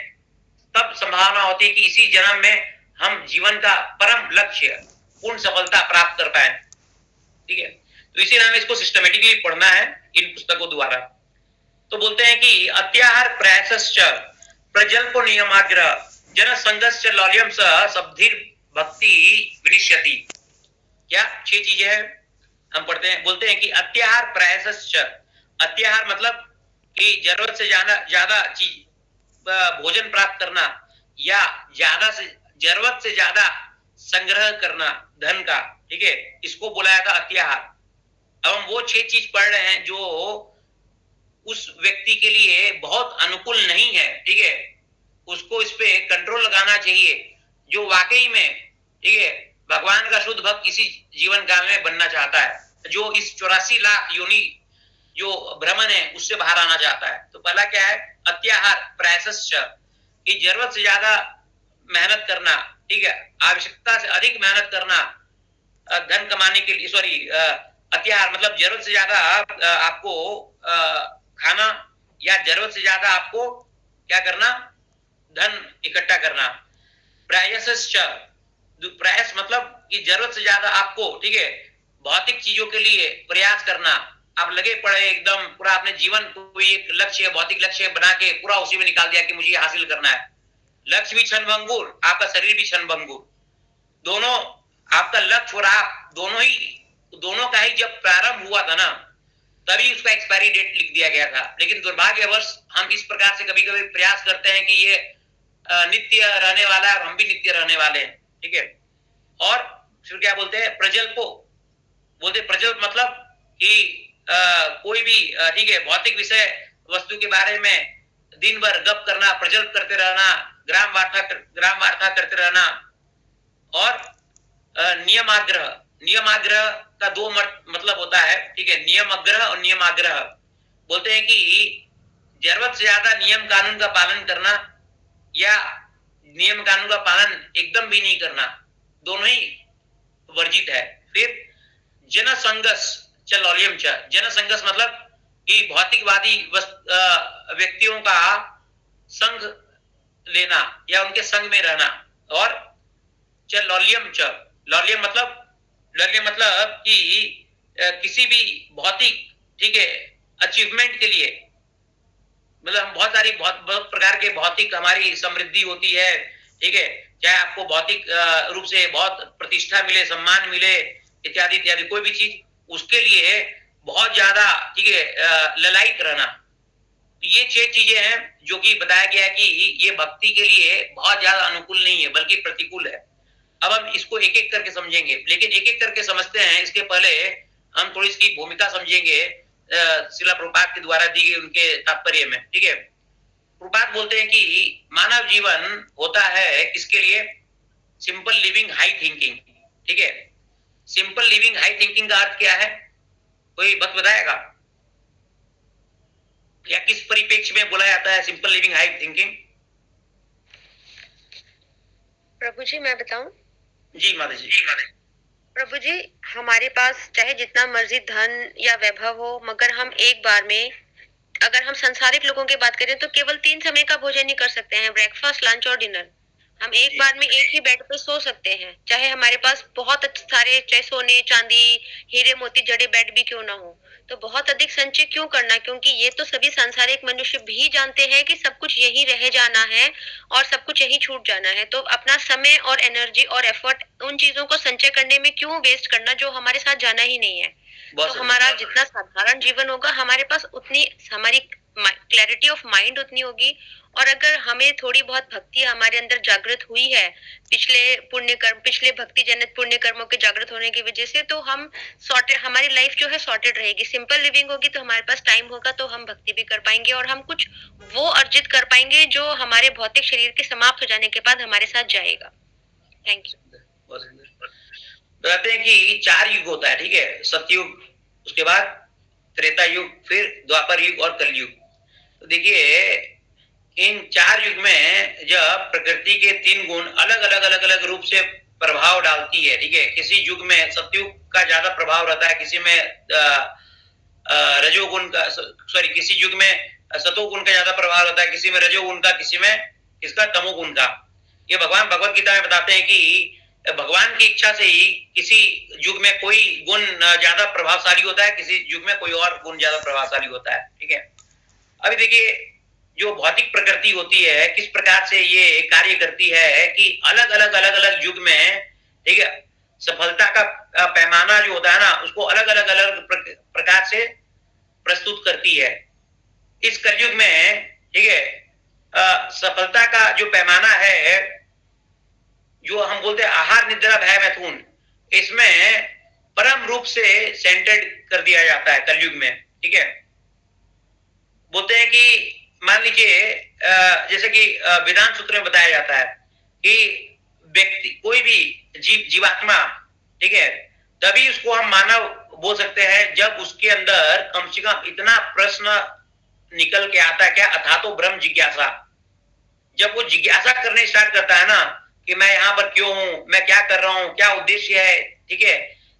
तब संभावना होती है कि इसी जन्म में हम जीवन का परम लक्ष्य, पूर्ण सफलता प्राप्त कर पाए। ठीक है, तो इसीलिए हमें इसको सिस्टमेटिकली पढ़ना है इन पुस्तकों द्वारा। तो बोलते हैं कि अत्याहार प्रयासश्च प्रजल्प नियमाग्रह जन संगश्च लौल्यम स शब्धिर भक्ति विनिश्यति। क्या 6 चीजें हैं, हम पढ़ते हैं। बोलते हैं कि अत्याहार प्रयासश्च, अत्याहार मतलब कि जरूरत से ज्यादा चीज भोजन प्राप्त करना, या ज्यादा से जरूरत से ज्यादा संग्रह करना धन का। ठीक है, इसको बोला जाता है अत्याहार। अब हम वो 6 चीज पढ़ रहे हैं जो उस व्यक्ति के लिए बहुत अनुकूल नहीं है। ठीक है, उसको इस पे कंट्रोल लगाना चाहिए, जो वाकई में, ठीक है, भगवान का शुद्ध भक्त इसी जीवन काल में बनना चाहता है, जो इस 84 लाख योनि जो भ्रमण है उससे बाहर आना चाहता है। तो पहला क्या है? अत्याहार प्रयासश्च, कि जरूरत से ज्यादा मेहनत करना। ठीक है, आवश्यकता से अधिक मेहनत करना धन कमाने के लिए। सॉरी, अत्याहार मतलब जरूरत से ज्यादा आपको खाना, या जरूरत से ज्यादा आपको क्या करना, धन इकट्ठा करना। प्रयासश्च, प्रयास मतलब कि जरूरत से ज्यादा आपको, ठीक है, भौतिक चीजों के लिए प्रयास करना। आप लगे पड़े एकदम पूरा अपने जीवन को एक लक्ष्य, भौतिक लक्ष्य बना के पूरा उसी में निकाल दिया कि मुझे हासिल करना है। लक्ष्य भी क्षणभंगुर, आपका शरीर भी क्षणभंगुर, दोनों आपका लक्ष्य और आप दोनों का ही जब प्रारंभ हुआ था ना, तभी उसका एक्सपायरी डेट लिख दिया गया था। लेकिन दुर्भाग्यवश हम इस प्रकार से कभी कभी प्रयास करते हैं कि ये नित्य रहने वाला है और हम भी नित्य रहने वाले हैं। ठीक है, और फिर क्या बोलते हैं? प्रजल्पो, बोलते प्रजल्प मतलब कि कोई भी, ठीक है, भौतिक विषय वस्तु के बारे में दिन भर गप करना, प्रजल्प करते रहना, ग्राम वार्ता करते रहना। और नियमाग्रह, नियमाग्रह का 2 मतलब होता है। ठीक है, नियमाग्रह और नियमाग्रह। बोलते हैं कि जरूरत से ज्यादा नियम कानून का पालन करना, या नियम कानून का पालन एकदम भी नहीं करना, दोनों ही वर्जित है। फिर जनसंगस च लौल्यम च, जनसंगस मतलब कि भौतिकवादी व्यक्तियों का संग लेना या उनके संग में रहना, और च लौल्यम च, लौल्यम मतलब कि किसी भी भौतिक, ठीक है, अचीवमेंट के लिए, मतलब हम बहुत प्रकार के भौतिक हमारी समृद्धि होती है, ठीक है, चाहे आपको भौतिक रूप से बहुत प्रतिष्ठा मिले, सम्मान मिले, इत्यादि इत्यादि, कोई भी चीज, उसके लिए बहुत ज्यादा, ठीक है, ललायित रहना। ये 6 चीजें हैं जो कि बताया गया है कि ये भक्ति के लिए बहुत ज्यादा अनुकूल नहीं है बल्कि प्रतिकूल है। अब हम इसको एक एक करके समझेंगे, लेकिन एक एक करके समझते हैं इसके पहले हम थोड़ी इसकी भूमिका समझेंगे श्रील प्रभुपाद के द्वारा दी गई उनके तात्पर्य में, ठीक है। प्रभुपाद बोलते हैं कि मानव जीवन होता है किसके लिए? सिंपल लिविंग हाई थिंकिंग, ठीक है। सिंपल लिविंग हाई थिंकिंग का अर्थ क्या है? कोई बताएगा? या किस परिप्रेक्ष्य में बोला जाता है सिंपल लिविंग हाई थिंकिंग?
प्रभु जी मैं बताऊं?
जी माता जी।
प्रभु जी, हमारे पास चाहे जितना मर्जी धन या वैभव हो, मगर हम एक बार में, अगर हम संसारिक लोगों की बात करें तो केवल 3 समय का भोजन ही कर सकते हैं, ब्रेकफास्ट, लंच और डिनर। हम एक बार में एक ही बेड पे सो सकते हैं, चाहे हमारे पास बहुत सारे, चाहे सोने चांदी हीरे मोती जड़े बेड भी क्यों ना हो। तो बहुत अधिक संचय क्यों करना, क्योंकि ये तो सभी सांसारिक मनुष्य भी जानते हैं कि सब कुछ यही रह जाना है और सब कुछ यही छूट जाना है। तो अपना समय और एनर्जी और एफर्ट उन चीजों को संचय करने में क्यों वेस्ट करना जो हमारे साथ जाना ही नहीं है। तो हमारा जितना साधारण जीवन होगा, हमारे पास उतनी हमारी क्लैरिटी ऑफ माइंड उतनी होगी। और अगर हमें थोड़ी बहुत भक्ति हमारे अंदर जागृत हुई है पिछले भक्ति जनित पुण्य कर्मों के जागृत होने की वजह से, तो हम सॉर्टेड, हमारी लाइफ जो है सॉर्टेड रहेगी। सिंपल लिविंग होगी तो हमारे पास टाइम होगा तो हम भक्ति भी कर पाएंगे और हम कुछ वो अर्जित कर पाएंगे जो हमारे भौतिक शरीर के समाप्त हो जाने के बाद हमारे साथ जाएगा। Thank you.
कहते हैं कि 4 युग होता है, ठीक है, सतयुग, उसके बाद त्रेता युग, फिर द्वापर युग और कलयुग। तो देखिए इन 4 युग में जब प्रकृति के 3 गुण अलग अलग रूप से प्रभाव डालती है, ठीक है, किसी युग में सतयुग का ज्यादा प्रभाव रहता है, किसी में रजोगुण का, किसी युग में सतोगुण का ज्यादा प्रभाव रहता है, किसी में रजोगुण का, किसी में इसका तमोगुण का। ये भगवान भगवत गीता में बताते हैं कि भगवान की इच्छा से ही किसी युग में कोई गुण ज्यादा प्रभावशाली होता है, किसी युग में कोई और गुण ज्यादा प्रभावशाली होता है, ठीक है। अभी देखिए जो भौतिक प्रकृति होती है किस प्रकार से ये कार्य करती है कि अलग अलग युग में, ठीक है, सफलता का पैमाना जो होता है ना, उसको अलग अलग प्रकार से प्रस्तुत करती है। इस कलयुग में, ठीक है, सफलता का जो पैमाना है, जो हम बोलते हैं आहार निद्रा भय मैथुन, इसमें परम रूप से सेंटर्ड कर दिया जाता है कलयुग में, ठीक है। बोलते हैं कि मान लीजिए जैसे कि वेदांत सूत्र में बताया जाता है कि व्यक्ति, कोई भी जीवात्मा, ठीक है, तभी उसको हम मानव बोल सकते हैं जब उसके अंदर कम से कम इतना प्रश्न निकल के आता है, क्या, अथा तो ब्रह्म जिज्ञासा। जब वो जिज्ञासा करने स्टार्ट करता है ना कि मैं यहाँ पर क्यों हूं, मैं क्या कर रहा हूं, क्या उद्देश्य है, ठीक है,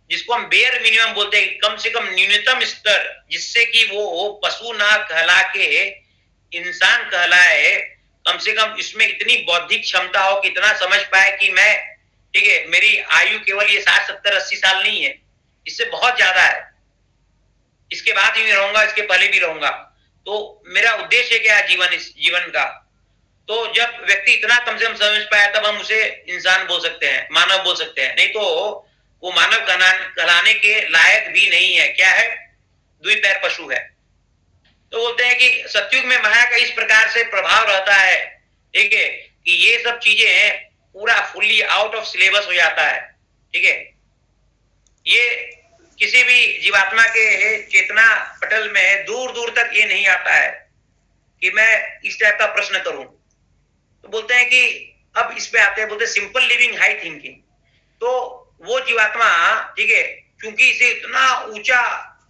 जिसको हम बेयर मिनिमम बोलते हैं, कम से कम न्यूनतम स्तर, जिससे कि वो पशु ना कहला के इंसान कहलाए, कम से कम इसमें इतनी बौद्धिक क्षमता हो कि इतना समझ पाए कि मैं, ठीक है, मेरी आयु केवल ये 60, 70, 80 साल नहीं है, इससे बहुत ज्यादा है, इसके बाद ही मैं रहूंगा, इसके पहले भी रहूंगा, तो मेरा उद्देश्य क्या है जीवन का। तो जब व्यक्ति इतना कम से कम समझ पाया तब हम उसे इंसान बोल सकते हैं, मानव बोल सकते हैं, नहीं तो वो मानव कहलाने के लायक भी नहीं है। क्या है? द्विपैर पशु है। तो बोलते हैं कि सतयुग में माया का इस प्रकार से प्रभाव रहता है, ठीक है, कि ये सब चीजें पूरा फुल्ली आउट ऑफ सिलेबस हो जाता है, ठीक है। ये किसी भी जीवात्मा के चेतना पटल में दूर दूर तक ये नहीं आता है कि मैं इस टाइप का प्रश्न करूं। तो बोलते हैं कि अब इस पे आते हैं, बोलते हैं सिंपल लिविंग हाई थिंकिंग। तो वो जीवात्मा, ठीक है, क्योंकि इसे इतना ऊंचा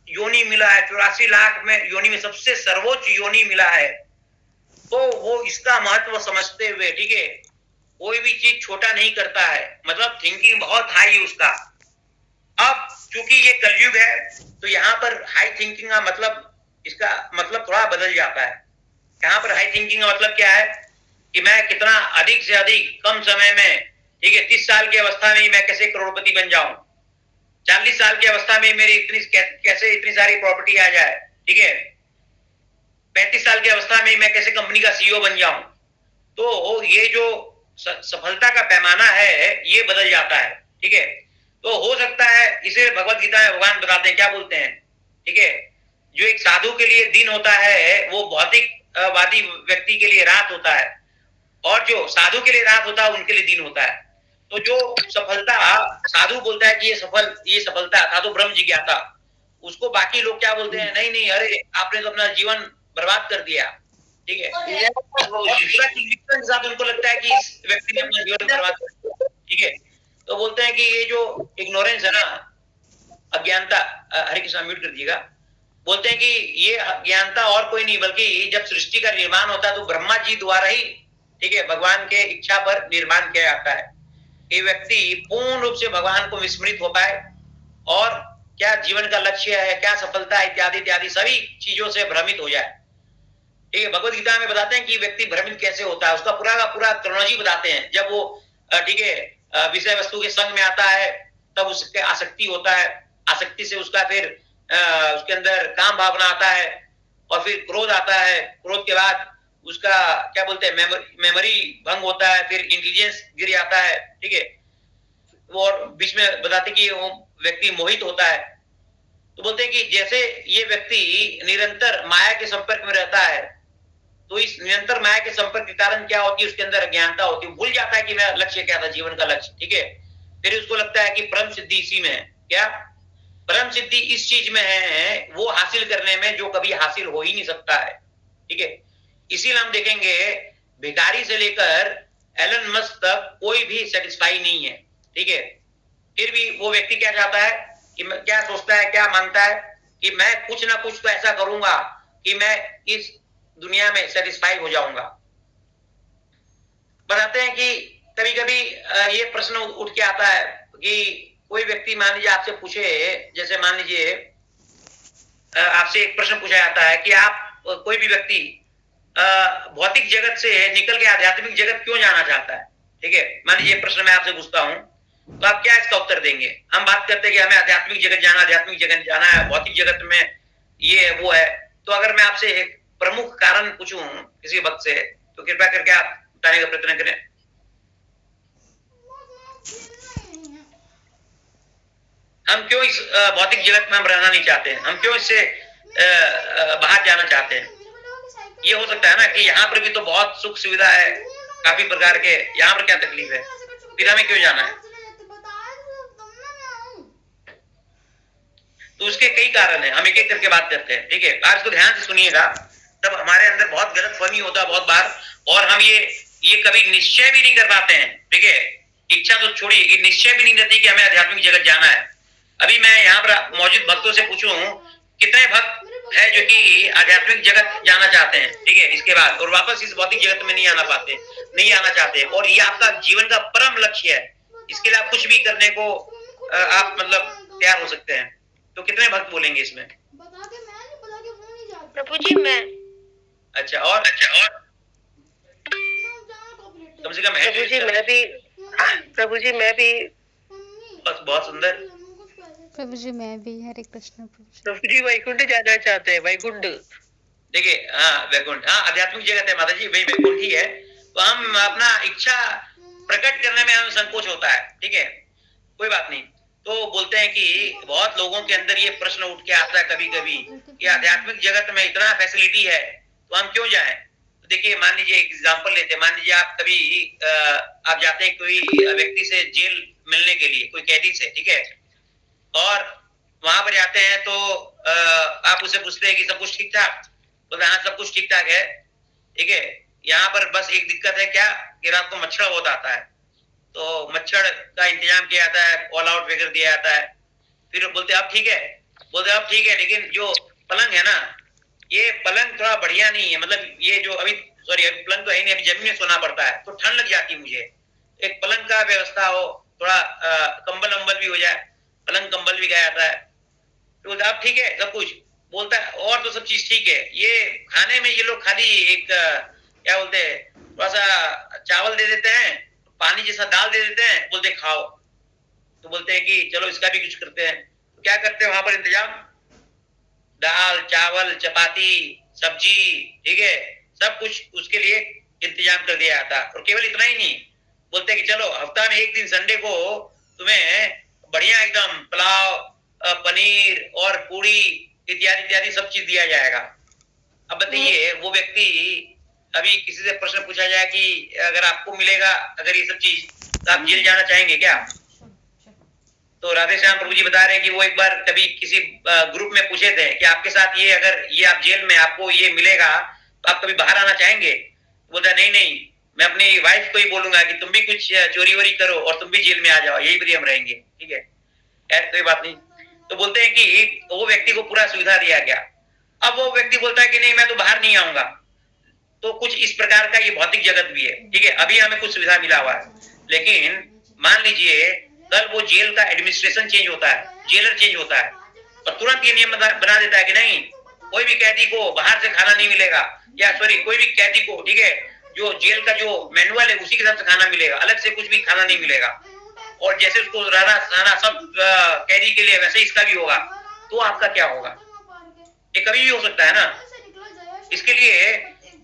योनि मिला है, 84 लाख में योनि में सबसे सर्वोच्च योनि मिला है, तो वो इसका महत्व समझते हुए, ठीक है, कोई भी चीज छोटा नहीं करता है, मतलब थिंकिंग बहुत हाई है उसका। अब चूंकि ये कलयुग है तो यहाँ पर हाई थिंकिंग का मतलब, इसका मतलब थोड़ा बदल जाता है। यहाँ पर हाई थिंकिंग का मतलब क्या है कि मैं कितना अधिक से अधिक कम समय में, ठीक है, 30 साल की अवस्था में ही मैं कैसे करोड़पति बन जाऊं, 40 साल की अवस्था में मेरी कैसे इतनी सारी प्रॉपर्टी आ जाए, ठीक है, 35 साल की अवस्था में मैं कैसे कंपनी का सीईओ बन जाऊं। तो ये जो सफलता का पैमाना है ये बदल जाता है, ठीक है। तो हो सकता है, इसे भगवत गीता में भगवान बताते हैं, क्या बोलते हैं, ठीक है, जो एक साधु के लिए दिन होता है वो भौतिकवादी व्यक्ति के लिए रात होता है, और जो साधु के लिए रात होता है उनके लिए दिन होता है। तो जो सफलता साधु बोलता है कि ये सफलता साधु ब्रह्म जिज्ञासा, उसको बाकी लोग क्या बोलते हैं, नहीं नहीं, अरे आपने तो अपना जीवन बर्बाद कर दिया, ठीक है। पूरा conviction के साथ उनको लगता है कि इस व्यक्ति ने अपना जीवन बर्बाद कर दिया, ठीक है। तो बोलते हैं कि ये जो इग्नोरेंस है ना, अज्ञानता, हरे कृष्णा म्यूट कर दीजिएगा, बोलते हैं कि ये अज्ञानता और कोई नहीं बल्कि जब सृष्टि का निर्माण होता है तो ब्रह्मा जी द्वारा ही, ठीक है, भगवान के इच्छा पर निर्माण किया जाता है। ये व्यक्ति पूर्ण रूप से भगवान को विस्मृत हो पाए और क्या जीवन का लक्ष्य है, क्या सफलता है, इत्यादि इत्यादि सभी चीजों से भ्रमित हो जाए, ठीक है। भगवत गीता में बताते हैं कि व्यक्ति भ्रमित कैसे होता है, उसका पूरा का पूरा क्रोनोलॉजी बताते हैं। जब वो ठीक है विषय वस्तु के संग में आता है तब उसके आसक्ति होता है, आसक्ति से उसका फिर उसके अंदर काम भावना आता है, और फिर क्रोध आता है, क्रोध के बाद उसका क्या बोलते हैं मेमोरी भंग होता है, फिर इंटेलिजेंस गिर जाता है, ठीक है। वो बीच में बताते कि वो व्यक्ति मोहित होता है। तो बोलते हैं कि जैसे ये व्यक्ति निरंतर माया के संपर्क में रहता है, तो इस निरंतर माया के संपर्क के कारण क्या होती है, उसके अंदर अज्ञानता होती है, भूल जाता है कि मेरा लक्ष्य क्या था, जीवन का लक्ष्य, ठीक है। फिर उसको लगता है कि परम सिद्धि इसी में है, क्या परम सिद्धि इस चीज में है, वो हासिल करने में जो कभी हासिल हो ही नहीं सकता है, ठीक है। इसीलिए हम देखेंगे भिखारी से लेकर एलन मस्क तक कोई भी सेटिस्फाई नहीं है, ठीक है। फिर भी वो व्यक्ति क्या चाहता है कि क्या सोचता है, क्या मानता है कि मैं कुछ ना कुछ तो ऐसा करूंगा कि मैं इस दुनिया में सेटिस्फाई हो जाऊंगा। बताते हैं कि कभी कभी ये प्रश्न उठ के आता है कि कोई व्यक्ति मान लीजिए आपसे पूछे, जैसे मान लीजिए आपसे एक प्रश्न पूछा जाता है कि आप कोई भी व्यक्ति भौतिक जगत से निकल के आध्यात्मिक जगत क्यों जाना चाहता है, ठीक है। मान लीजिए प्रश्न मैं आपसे पूछता हूं तो आप क्या इसका उत्तर देंगे। हम बात करते हैं कि हमें आध्यात्मिक जगत जाना है, भौतिक जगत में ये वो है। तो अगर मैं आपसे एक प्रमुख कारण पूछूं किसी वक्त से, तो कृपया करके आप बताने का प्रयत्न करें। हम क्यों इस भौतिक जगत में हम रहना नहीं चाहते हैं, हम क्यों इससे बाहर जाना चाहते हैं। ये हो सकता है ना कि यहाँ पर भी तो बहुत सुख सुविधा है काफी प्रकार के, यहाँ पर क्या तकलीफ है, फिर हमें क्यों जाना है। तो उसके कई कारण है, हम एक एक करके बात करते हैं, ठीक है। आप इसको ध्यान से सुनिएगा, तब हमारे अंदर बहुत गलत फहमी होता है बहुत बार, और हम ये कभी निश्चय भी नहीं कर पाते हैं, ठीक है। इच्छा तो छोड़िए, ये निश्चय भी नहीं रहती कि हमें आध्यात्मिक जगत जाना है। अभी मैं यहाँ पर मौजूद भक्तों से पूछूं कितने भक्त है जो कि आध्यात्मिक जगत जाना चाहते हैं, ठीक है, इसके बाद और वापस इस भौतिक जगत में नहीं आना चाहते, और ये आपका जीवन का परम लक्ष्य है, इसके लिए आप कुछ भी करने को आप मतलब तैयार हो सकते हैं। तो कितने भक्त बोलेंगे इसमें।
प्रभु जी मैं।
अच्छा और कम से कम है।
प्रभु जी मैं भी
बस बहुत सुंदर।
प्रभु जी मैं भी। हरे कृष्ण
प्रभु जी वैकुंठ जाना चाहते हैं, वैकुंठ।
देखिए हाँ वैकुंठ, हाँ आध्यात्मिक जगत है माता जी, वही वैकुंठ ही है। तो हम अपना इच्छा प्रकट करने में हमें संकोच होता है, ठीक है, कोई बात नहीं। तो बोलते हैं कि बहुत लोगों के अंदर ये प्रश्न उठ के आता है कभी कभी कि आध्यात्मिक जगत में इतना फैसिलिटी है तो हम क्यों जाएं। तो देखिए मान लीजिए एग्जांपल लेते हैं, मान लीजिए आप कभी आप जाते हैं कोई व्यक्ति से जेल मिलने के लिए, कोई कैदी से, ठीक है, और वहां पर जाते हैं तो आप उससे पूछते हैं कि सब कुछ ठीक ठाक, बोलते हाँ सब कुछ ठीक ठाक है, ठीक है। यहाँ पर बस एक दिक्कत है क्या कि रात को मच्छर बहुत आता है, तो मच्छर का इंतजाम किया जाता है, ऑल आउट वगैरह दिया जाता है। फिर बोलते अब ठीक है, बोलते अब ठीक है, लेकिन जो पलंग है ना, ये पलंग थोड़ा बढ़िया नहीं है, मतलब ये जो अभी सॉरी पलंग तो है नहीं, अभी जमीन में सोना पड़ता है तो ठंड लग जाती है मुझे, एक पलंग का व्यवस्था हो, थोड़ा कंबल वंबल भी हो जाए, पलंग कंबल भी गया जाता है। तो अब ठीक है सब कुछ, बोलता है और तो सब चीज ठीक है, ये खाने में ये लोग खाली एक क्या बोलते हैं, थोड़ा सा चावल दे देते हैं, पानी जैसा दाल दे देते हैं, बोलते खाओ। तो बोलते हैं कि चलो इसका भी कुछ करते हैं। तो क्या करते हैं वहां पर इंतजाम, दाल चावल चपाती सब्जी, ठीक है, सब कुछ उसके लिए इंतजाम कर दिया जाता। और केवल इतना ही नहीं, बोलते हैं कि चलो हफ्ता में एक दिन संडे को तुम्हें बढ़िया एकदम पुलाव पनीर और पूरी इत्यादि इत्यादि सब चीज दिया जाएगा। अब बताइए वो व्यक्ति, अभी किसी से प्रश्न पूछा जाए कि अगर आपको मिलेगा अगर ये सब चीज, तो आप जेल जाना चाहेंगे क्या? तो राधे श्याम प्रभु जी बता रहे हैं कि वो एक बार कभी किसी ग्रुप में पूछे थे कि आपके साथ ये अगर ये आप जेल में आपको ये मिलेगा तो आप कभी बाहर आना चाहेंगे? बोलता नहीं नहीं, मैं अपनी वाइफ को ही बोलूंगा कि तुम भी कुछ चोरी वोरी करो और तुम भी जेल में आ जाओ, यही पर हम रहेंगे, ठीक है, कोई बात नहीं। तो बोलते हैं कि वो व्यक्ति को पूरा सुविधा दिया गया। अब वो व्यक्ति बोलता है कि नहीं मैं तो बाहर नहीं आऊंगा। तो कुछ इस प्रकार का ये भौतिक जगत भी है, ठीक है, अभी हमें कुछ सुविधा मिला हुआ है, लेकिन मान लीजिए कल वो जेल का एडमिनिस्ट्रेशन चेंज होता है, जेलर चेंज होता है और तुरंत ये नियम बना देता है कि नहीं कोई भी कैदी को बाहर से खाना नहीं मिलेगा, या सॉरी कोई भी कैदी को, ठीक है, जो जेल का जो मैनुअल है उसी के हिसाब से खाना मिलेगा, अलग से कुछ भी खाना नहीं मिलेगा। और जैसे उसको रहना सहना सब कैदी के लिए वैसे इसका भी होगा। तो आपका क्या होगा? ये कभी भी हो सकता है ना। इसके लिए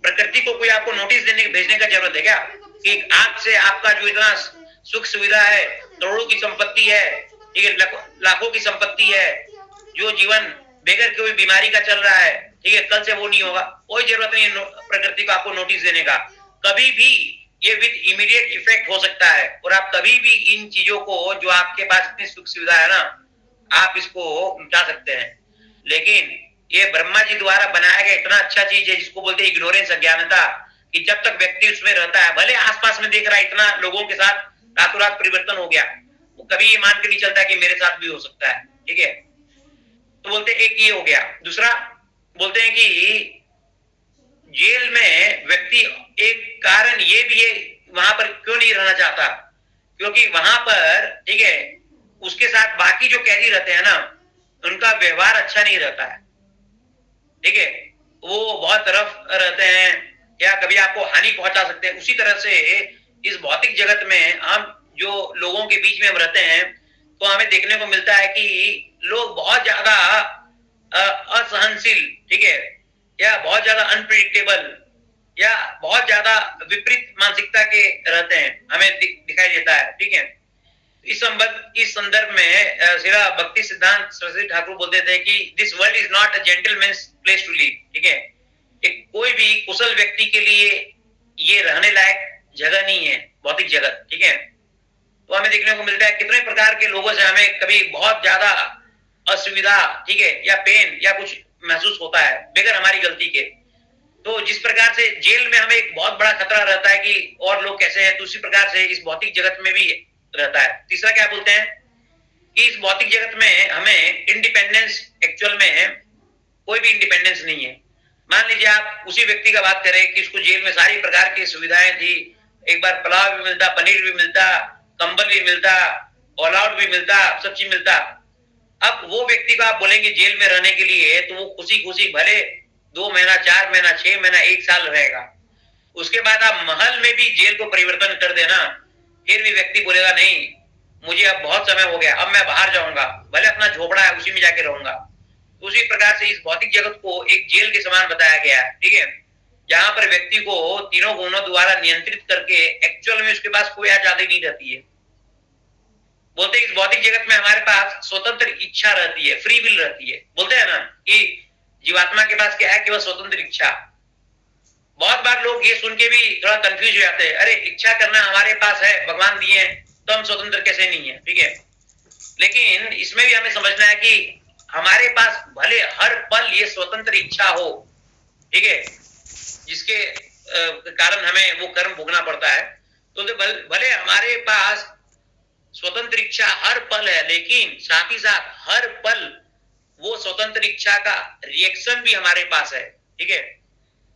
प्रकृति को कोई आपको नोटिस देने भेजने का जरूरत है क्या कि आग से आपका जो इतना सुख सुविधा है, करोड़ों की संपत्ति है, ठीक है, लाखों की संपत्ति है, जो जीवन बेगर कोई बीमारी का चल रहा है, ठीक है, कल से वो नहीं होगा। कोई जरूरत नहीं प्रकृति को आपको नोटिस देने का। कभी भी ये विद इमीडिएट इफेक्ट हो सकता है और आप कभी भी इन चीजों को जो आपके पास इतनी सुख सुविधा है ना, आप इसको उठा सकते हैं। लेकिन ये ब्रह्मा जी द्वारा बनाया गया इतना अच्छा चीज है जिसको बोलते हैं इग्नोरेंस, अज्ञानता, कि जब तक व्यक्ति उसमें रहता है, भले आसपास में देख रहा है इतना लोगों के साथ रातों रात परिवर्तन हो गया, वो कभी ये मान के नहीं चलता कि मेरे साथ भी हो सकता है, ठीक है। तो बोलते हैं एक ये हो गया। दूसरा बोलते हैं कि जेल में व्यक्ति एक कारण ये भी है वहां पर क्यों नहीं रहना चाहता, क्योंकि वहां पर, ठीक है, उसके साथ बाकी जो कैदी रहते हैं ना उनका व्यवहार अच्छा नहीं रहता है, ठीक है, वो बहुत तरफ रहते हैं या कभी आपको हानि पहुंचा सकते हैं। उसी तरह से इस भौतिक जगत में हम जो लोगों के बीच में हम रहते हैं तो हमें देखने को मिलता है कि लोग बहुत ज्यादा असहनशील, ठीक है, या बहुत ज्यादा अनप्रिडिक्टेबल या बहुत ज्यादा विपरीत मानसिकता के रहते हैं, हमें दिखाई देता है, ठीक है। इस संदर्भ में श्रीला भक्ति सिद्धांत सरस्वती ठाकुर बोलते थे कि this world is not a gentleman's place to live, ठीक है, कोई भी कुशल व्यक्ति के लिए ये रहने लायक जगह नहीं है भौतिक जगत, ठीक है। तो हमें देखने को मिलता है कितने प्रकार के लोगों से हमें कभी बहुत ज्यादा असुविधा, ठीक है, या पेन या कुछ महसूस होता है बगैर हमारी गलती के। तो जिस प्रकार से जेल में हमें एक बहुत बड़ा खतरा रहता है कि और लोग कैसे हैं, तो उसी प्रकार से इस भौतिक जगत में भी रहता है। तीसरा क्या बोलते हैं कि इस भौतिक जगत में हमें इंडिपेंडेंस, एक्चुअल में कोई भी इंडिपेंडेंस नहीं है। मान लीजिए आप उसी व्यक्ति का बात करें कि उसको जेल में सारी प्रकार की सुविधाएं थी, एक बार पुलाव भी मिलता, पनीर भी मिलता, कंबल भी मिलता, ऑल आउट भी मिलता, सब चीज मिलता। अब वो व्यक्ति को आप बोलेंगे जेल में रहने के लिए तो वो खुशी खुशी भले 2 महीना 4 महीना 6 महीना 1 साल रहेगा। उसके बाद आप महल में भी जेल को परिवर्तन कर देना, फिर भी व्यक्ति बोलेगा नहीं मुझे अब बहुत समय हो गया, अब मैं बाहर जाऊंगा, भले अपना झोपड़ा है उसी में जाके रहूंगा। उसी प्रकार से इस भौतिक जगत को एक जेल के समान बताया गया है, ठीक है, जहां पर व्यक्ति को तीनों गुणों द्वारा नियंत्रित करके एक्चुअल में उसके पास कोई आजादी नहीं रहती है। बोलते हैं इस भौतिक जगत में हमारे पास स्वतंत्र इच्छा रहती है, फ्री विल रहती है। बोलते हैं ना कि जीवात्मा के पास क्या है, केवल स्वतंत्र इच्छा। बहुत बार लोग ये सुन के भी थोड़ा कंफ्यूज हो जाते हैं, अरे इच्छा करना हमारे पास है, भगवान दिए हैं, तो हम स्वतंत्र कैसे नहीं है, ठीक है। लेकिन इसमें भी हमें समझना है कि हमारे पास भले हर पल ये स्वतंत्र इच्छा हो, ठीक है, जिसके कारण हमें वो कर्म भोगना पड़ता है, तो भले हमारे पास स्वतंत्र इच्छा हर पल है, लेकिन साथ ही साथ हर पल वो स्वतंत्र इच्छा का रिएक्शन भी हमारे पास है, ठीक है।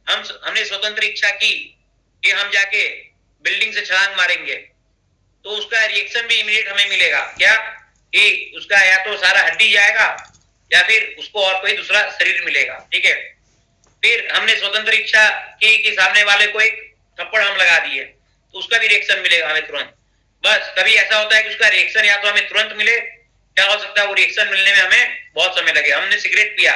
हमने स्वतंत्र इच्छा की कि हम जाके बिल्डिंग से छलांग मारेंगे, तो उसका रिएक्शन भी इमीडिएट हमें मिलेगा, क्या कि उसका या तो सारा हड्डी जाएगा या फिर उसको और कोई दूसरा शरीर मिलेगा, ठीक है। फिर हमने स्वतंत्र इच्छा की कि सामने वाले को एक थप्पड़ हम लगा दिए तो उसका भी रिएक्शन मिलेगा हमें तुरंत। बस कभी ऐसा होता है कि उसका रिएक्शन या तो हमें तुरंत मिले, क्या हो सकता है वो रिएक्शन मिलने में हमें बहुत समय लगे। हमने सिगरेट पिया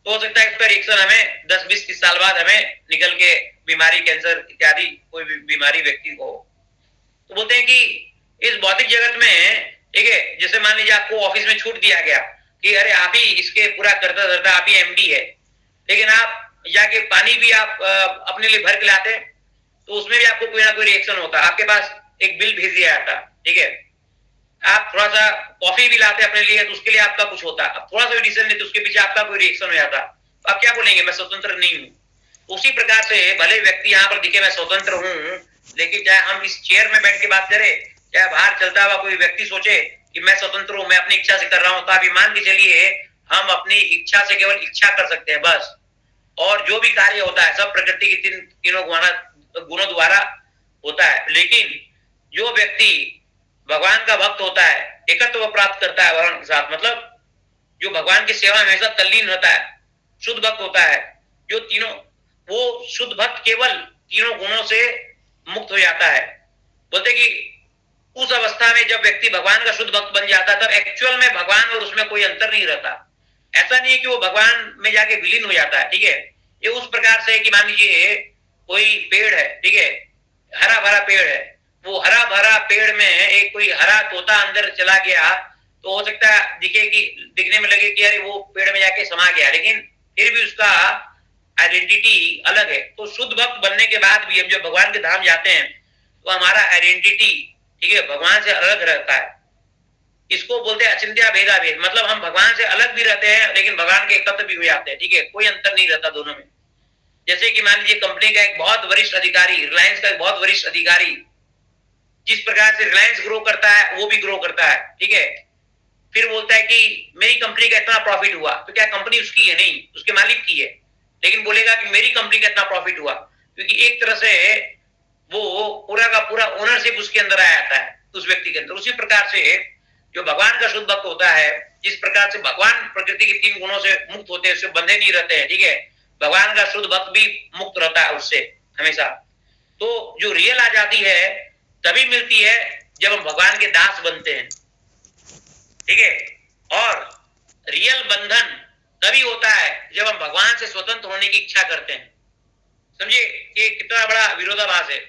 तो हो सकता है इसका रिएक्शन हमें 10, 20, 30 साल बाद हमें निकल के बीमारी, कैंसर इत्यादि कोई भी बीमारी व्यक्ति को। तो बोलते हैं कि इस भौतिक जगत में, ठीक है, जैसे मान लीजिए आपको ऑफिस में छूट दिया गया कि अरे आप ही इसके पूरा करता धरता, आप ही एमडी है, लेकिन आप जाके पानी भी आप अपने लिए भर के लाते हैं तो उसमें भी आपको कोई ना कोई रिएक्शन होता है। आपके पास एक बिल भेज दिया जाता, ठीक है, आप थोड़ा सा कॉफी भी लाते अपने लिए तो उसके लिए आपका कुछ होता, अब थोड़ा सा डिसीजन लेते उसके पीछे आपका कोई रिएक्शन हो जाता, तो आप क्या बोलेंगे, मैं स्वतंत्र नहीं हूं। उसी प्रकार से भले व्यक्ति यहाँ पर दिखे मैं स्वतंत्र हूं, लेकिन चाहे हम इस चेयर में बैठ के बात करें, चाहे बाहर चलता हुआ कोई व्यक्ति सोचे कि मैं स्वतंत्र हूं, मैं अपनी इच्छा से कर रहा हूं, तो अभी मान के चलिए हम अपनी इच्छा से केवल इच्छा कर सकते हैं बस, और जो भी कार्य होता है सब प्रकृति की तीनों गुणों द्वारा होता है। लेकिन जो व्यक्ति भगवान का भक्त होता है, एकत्व प्राप्त करता है भगवान के साथ, मतलब जो भगवान की सेवा में हमेशा तल्लीन रहता है, शुद्ध भक्त होता है, जो तीनों, वो शुद्ध भक्त केवल तीनों गुणों से मुक्त हो जाता है। बोलते कि उस अवस्था में जब व्यक्ति भगवान का शुद्ध भक्त बन जाता है तब एक्चुअल में भगवान और उसमें कोई अंतर नहीं रहता। ऐसा नहीं है कि वो भगवान में जाके विलीन हो जाता है, ठीक है। ये उस प्रकार से कि मान लीजिए कोई पेड़ है, ठीक है, हरा भरा पेड़ है, वो हरा भरा पेड़ में एक कोई हरा तोता अंदर चला गया तो हो सकता है दिखने में लगे कि अरे वो पेड़ में जाके समा गया, लेकिन फिर भी उसका आइडेंटिटी अलग है। तो शुद्ध भक्त बनने के बाद भी हम जब भगवान के धाम जाते हैं तो हमारा आइडेंटिटी, ठीक है, भगवान से अलग रहता है। इसको बोलते हैं अचिंत्य भेदा भेद, मतलब हम भगवान से अलग भी रहते हैं लेकिन भगवान के एकत्र भी हो जाते हैं, ठीक है, कोई अंतर नहीं रहता दोनों में। जैसे कि मान लीजिए कंपनी का एक बहुत वरिष्ठ अधिकारी, रिलायंस का एक बहुत वरिष्ठ अधिकारी, जिस प्रकार से रिलायंस ग्रो करता है वो भी ग्रो करता है, ठीक है, फिर बोलता है कि मेरी कंपनी का इतना प्रॉफिट हुआ, तो क्या कंपनी उसकी है? नहीं, उसके मालिक की है, लेकिन बोलेगा कि मेरी कंपनी का इतना प्रॉफिट हुआ, क्योंकि एक तरह से वो पूरा का पूरा ओनरशिप उसके अंदर आ जाता है, उस व्यक्ति के अंदर। उसी प्रकार से जो भगवान का शुद्ध भक्त होता है, जिस प्रकार से भगवान प्रकृति के तीन गुणों से मुक्त होते हैं, उससे बंधे नहीं रहते हैं, ठीक है, भगवान का शुद्ध भक्त भी मुक्त रहता है उससे हमेशा। तो जो रियल आजादी है तभी मिलती है जब हम भगवान के दास बनते हैं, ठीक है, और रियल बंधन तभी होता है जब हम भगवान से स्वतंत्र होने की इच्छा करते हैं। समझिए कि कितना बड़ा विरोधाभास है।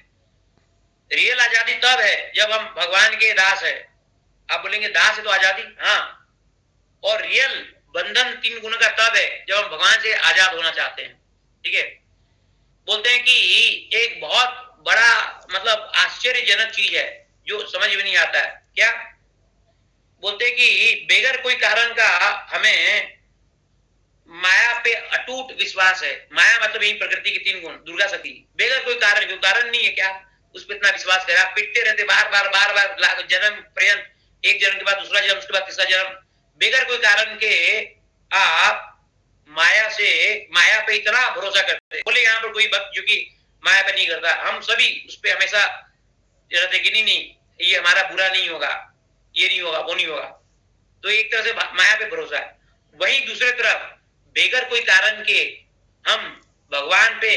रियल आजादी तब है जब हम भगवान के दास है। आप बोलेंगे दास है तो आजादी, हाँ, और रियल बंधन तीन गुण का तब है जब हम भगवान से आजाद होना चाहते हैं, ठीक है। बोलते हैं कि एक बहुत बड़ा मतलब आश्चर्यजनक चीज है जो समझ में नहीं आता है, क्या बोलते हैं कि बेगर कोई कारण का हमें माया पे अटूट विश्वास है। माया मतलब यही प्रकृति के तीन गुण, दुर्गा सती, बेगर कोई कारण, जो कारण नहीं है, क्या उस पर इतना विश्वास करें? आप पिटते रहते बार बार जन्म पर्यंत, एक जन्म के बाद दूसरा जन्म, उसके बाद तीसरा जन्म, बेगर कोई कारण के आप माया पे इतना भरोसा करते। बोले यहाँ पर कोई भक्त जो कि माया पे नहीं करता, हम सभी उस पर हमेशा रहते कि नहीं ये हमारा बुरा नहीं होगा, ये नहीं होगा, वो नहीं होगा। तो एक तरह से माया पे भरोसा है। वही दूसरे तरफ बेगर कोई कारण के हम भगवान पे,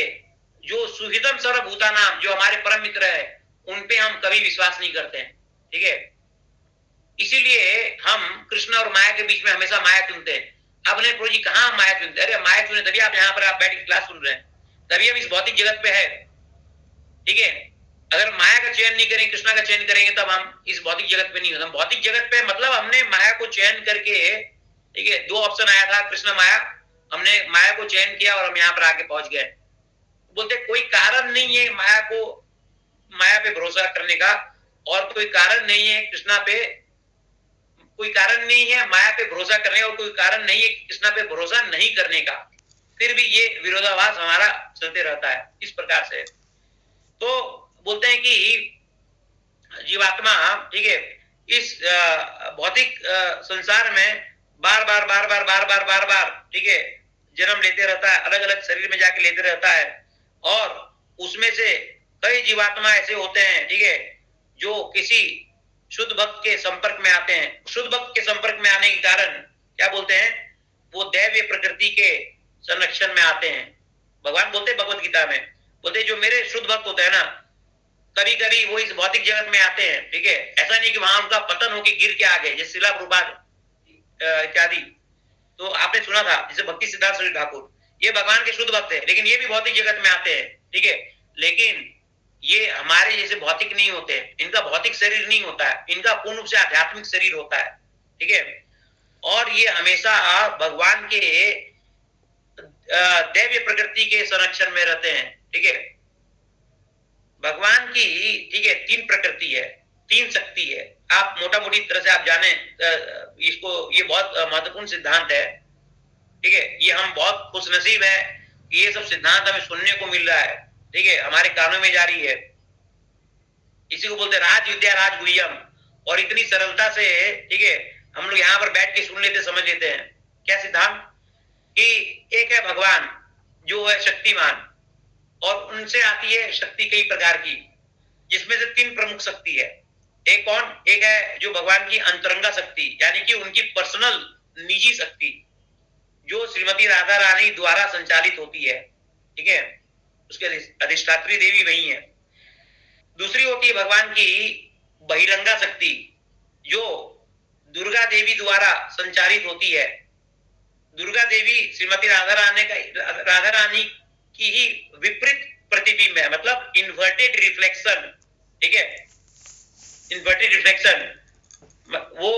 जो सुहितम सर्वभूता नाम, जो हमारे परम मित्र है, उन पे हम कभी विश्वास नहीं करते हैं, ठीक है। इसीलिए हम कृष्ण और माया के बीच में हमेशा माया चुनते हैं। आपने प्रभु जी कहाँ माया चुनते? अरे माया चुने तभी आप यहाँ पर आप बैठ के क्लास सुन रहे हैं, तभी हम इस भौतिक जगत पे है, ठीक है। अगर माया का चयन नहीं करेंगे, कृष्णा का चयन करेंगे, तब हम इस भौतिक जगत पे नहीं होते। भौतिक जगत पे मतलब हमने माया को चयन करके, ठीक है, दो ऑप्शन आया था, कृष्ण माया, हमने माया को चयन किया और हम यहाँ पर आके पहुंच गए। बोलते कोई कारण नहीं है माया पे भरोसा करने का, और कोई कारण नहीं है कृष्णा पे, कोई कारण नहीं है माया पे भरोसा करने का, और कोई कारण नहीं है कृष्णा पे भरोसा नहीं करने का। फिर भी ये विरोधाभास हमारा चलते रहता है इस प्रकार से। तो बोलते हैं कि जीवात्मा, ठीक है, इस भौतिक संसार में बार बार, ठीक है, जन्म लेते रहता है, अलग अलग शरीर में जाके लेते रहता है, और उसमें से कई जीवात्मा ऐसे होते हैं, ठीक है, जो किसी शुद्ध भक्त के संपर्क में आते हैं। शुद्ध भक्त के संपर्क में आने के कारण क्या बोलते हैं दैवीय प्रकृति के संरक्षण में आते हैं। भगवान बोलते हैं भगवत गीता में, बोलते जो मेरे शुद्ध भक्त होते हैं ना, कभी कभी वो इस भौतिक जगत में आते हैं, ठीक है, ऐसा नहीं कि वहां उनका पतन हो कि गिर के आ गए, जैसे शिला प्रभुपाद इत्यादि। तो आपने सुना था जैसे भक्ति सिद्धांत सरस्वती ठाकुर, ये भगवान के शुद्ध भक्त है, लेकिन ये भी भौतिक जगत में आते हैं, ठीक है, लेकिन ये हमारे जैसे भौतिक नहीं होते, इनका भौतिक शरीर नहीं होता है, इनका पूर्ण रूप से आध्यात्मिक शरीर होता है, ठीक है। और ये हमेशा भगवान के दैवीय प्रकृति के संरक्षण में रहते हैं, ठीक है। भगवान की, ठीक है, 3 प्रकृति है, 3 शक्ति है। आप मोटा मोटी तरह से आप जाने इसको, ये बहुत महत्वपूर्ण सिद्धांत है, ठीक है। ये हम बहुत खुशनसीब है कि ये सब सिद्धांत हमें सुनने को मिल रहा है, ठीक है, हमारे कानों में जारी है। इसी को बोलते राज विद्या राज गुह्यम, और इतनी सरलता से, ठीक है, हम लोग यहाँ पर बैठ के सुन लेते, समझ लेते हैं। क्या सिद्धांत? कि एक है भगवान जो है शक्तिमान, और उनसे आती है शक्ति कई प्रकार की, जिसमें से 3 प्रमुख शक्ति है। एक कौन? एक है जो भगवान की अंतरंगा शक्ति, यानी कि उनकी पर्सनल निजी शक्ति, जो श्रीमती राधा रानी द्वारा संचालित होती है, ठीक है, उसके अधिष्ठात्री देवी वही है। दूसरी होती है भगवान की बहिरंगा शक्ति, जो दुर्गा देवी द्वारा संचालित होती है। दुर्गा देवी श्रीमती राधा रानी की ही विपरीत प्रतिबिंब है, मतलब इन्वर्टेड रिफ्लेक्शन, ठीक है, इन्वर्टेड रिफ्लेक्शन। वो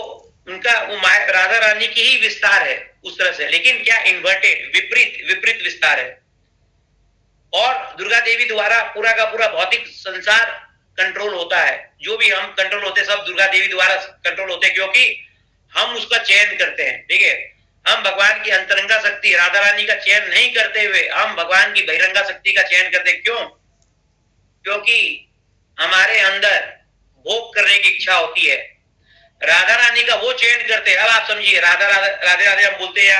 उनका वो राधा रानी की ही विस्तार है उस तरह से, लेकिन क्या इन्वर्टेड, विपरीत विस्तार है। और दुर्गा देवी द्वारा पूरा का पूरा भौतिक संसार कंट्रोल होता है, जो भी हम कंट्रोल होते हैं सब दुर्गा देवी द्वारा कंट्रोल होते हैं, क्योंकि हम उसका चयन करते हैं, ठीक है। हम भगवान की अंतरंगा शक्ति राधा रानी का चयन नहीं करते हुए हम भगवान की बहिरंगा शक्ति का चयन करते। क्यों? क्योंकि हमारे अंदर भोग करने की इच्छा होती है, राधा रानी का वो चयन करते हैं। अब आप समझिए, राधे राधे हम बोलते हैं,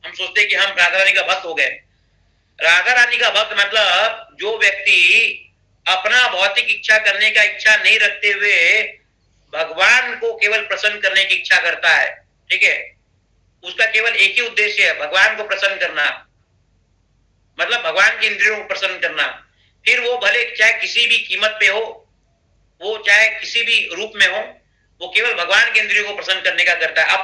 हम सोचते हैं कि हम राधा रानी का भक्त हो गए। राधा रानी का भक्त मतलब जो व्यक्ति अपना भौतिक इच्छा करने का इच्छा नहीं रखते हुए भगवान को केवल प्रसन्न करने की इच्छा करता है, ठीक है, उसका केवल एक ही उद्देश्य है, भगवान को प्रसन्न करना, मतलब भगवान की इंद्रियों को प्रसन्न करना। फिर वो भले चाहे किसी भी कीमत पे हो, वो चाहे किसी भी रूप में हो, वो केवल भगवान के इंद्रियों को प्रसन्न करने का करता है,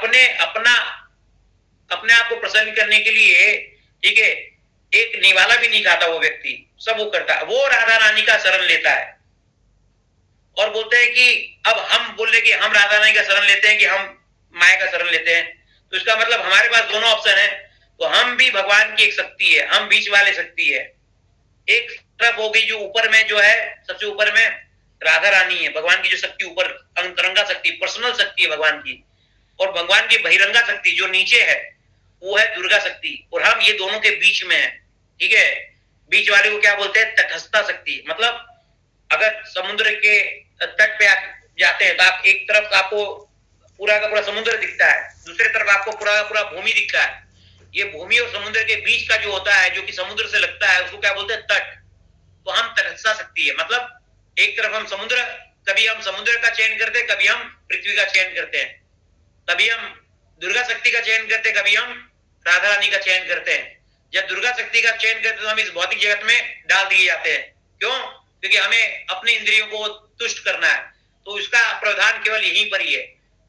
अपने आप को प्रसन्न करने के लिए, ठीक है, एक निवाला भी नहीं खाता वो व्यक्ति, सब वो करता है। वो राधा रानी का शरण लेता है और बोलते हैं कि अब हम बोल रहे कि हम राधा रानी का शरण लेते हैं कि हम माया का शरण लेते हैं, तो इसका मतलब हमारे पास दोनों ऑप्शन है। तो हम भी भगवान की एक शक्ति है, हम बीच वाले शक्ति है। एक तरफ हो गई जो ऊपर में, जो है सबसे ऊपर में राधा रानी है, भगवान की जो शक्ति ऊपर अंतरंगा शक्ति, पर्सनल शक्ति है भगवान की, और भगवान की बहिरंगा शक्ति जो नीचे है वो है दुर्गा शक्ति, और हम ये दोनों के बीच में है, ठीक है। बीच वाले को क्या बोलते हैं? तटस्थता शक्ति। मतलब अगर समुद्र के तट पे आप जाते हैं तो आप एक तरफ आपको पूरा का पूरा समुद्र दिखता है, दूसरे तरफ आपको पूरा का पूरा भूमि दिखता है। ये भूमि और समुद्र के बीच का जो होता है, जो कि समुद्र से लगता है, उसको क्या बोलते हैं? तट। तो हम तटस्थता शक्ति है, मतलब एक तरफ हम समुद्र, कभी हम समुद्र का चयन करते हैं, कभी हम पृथ्वी का चयन करते हैं, कभी हम दुर्गा शक्ति का चयन करते हैं, कभी हम राधा रानी का चयन करते हैं। जब दुर्गा शक्ति का चयन करते हैं तो हम इस भौतिक जगत में डाल दिए जाते हैं। क्यों? क्योंकि हमें अपने इंद्रियों को तुष्ट करना है, तो इसका प्रावधान केवल यहीं पर ही है।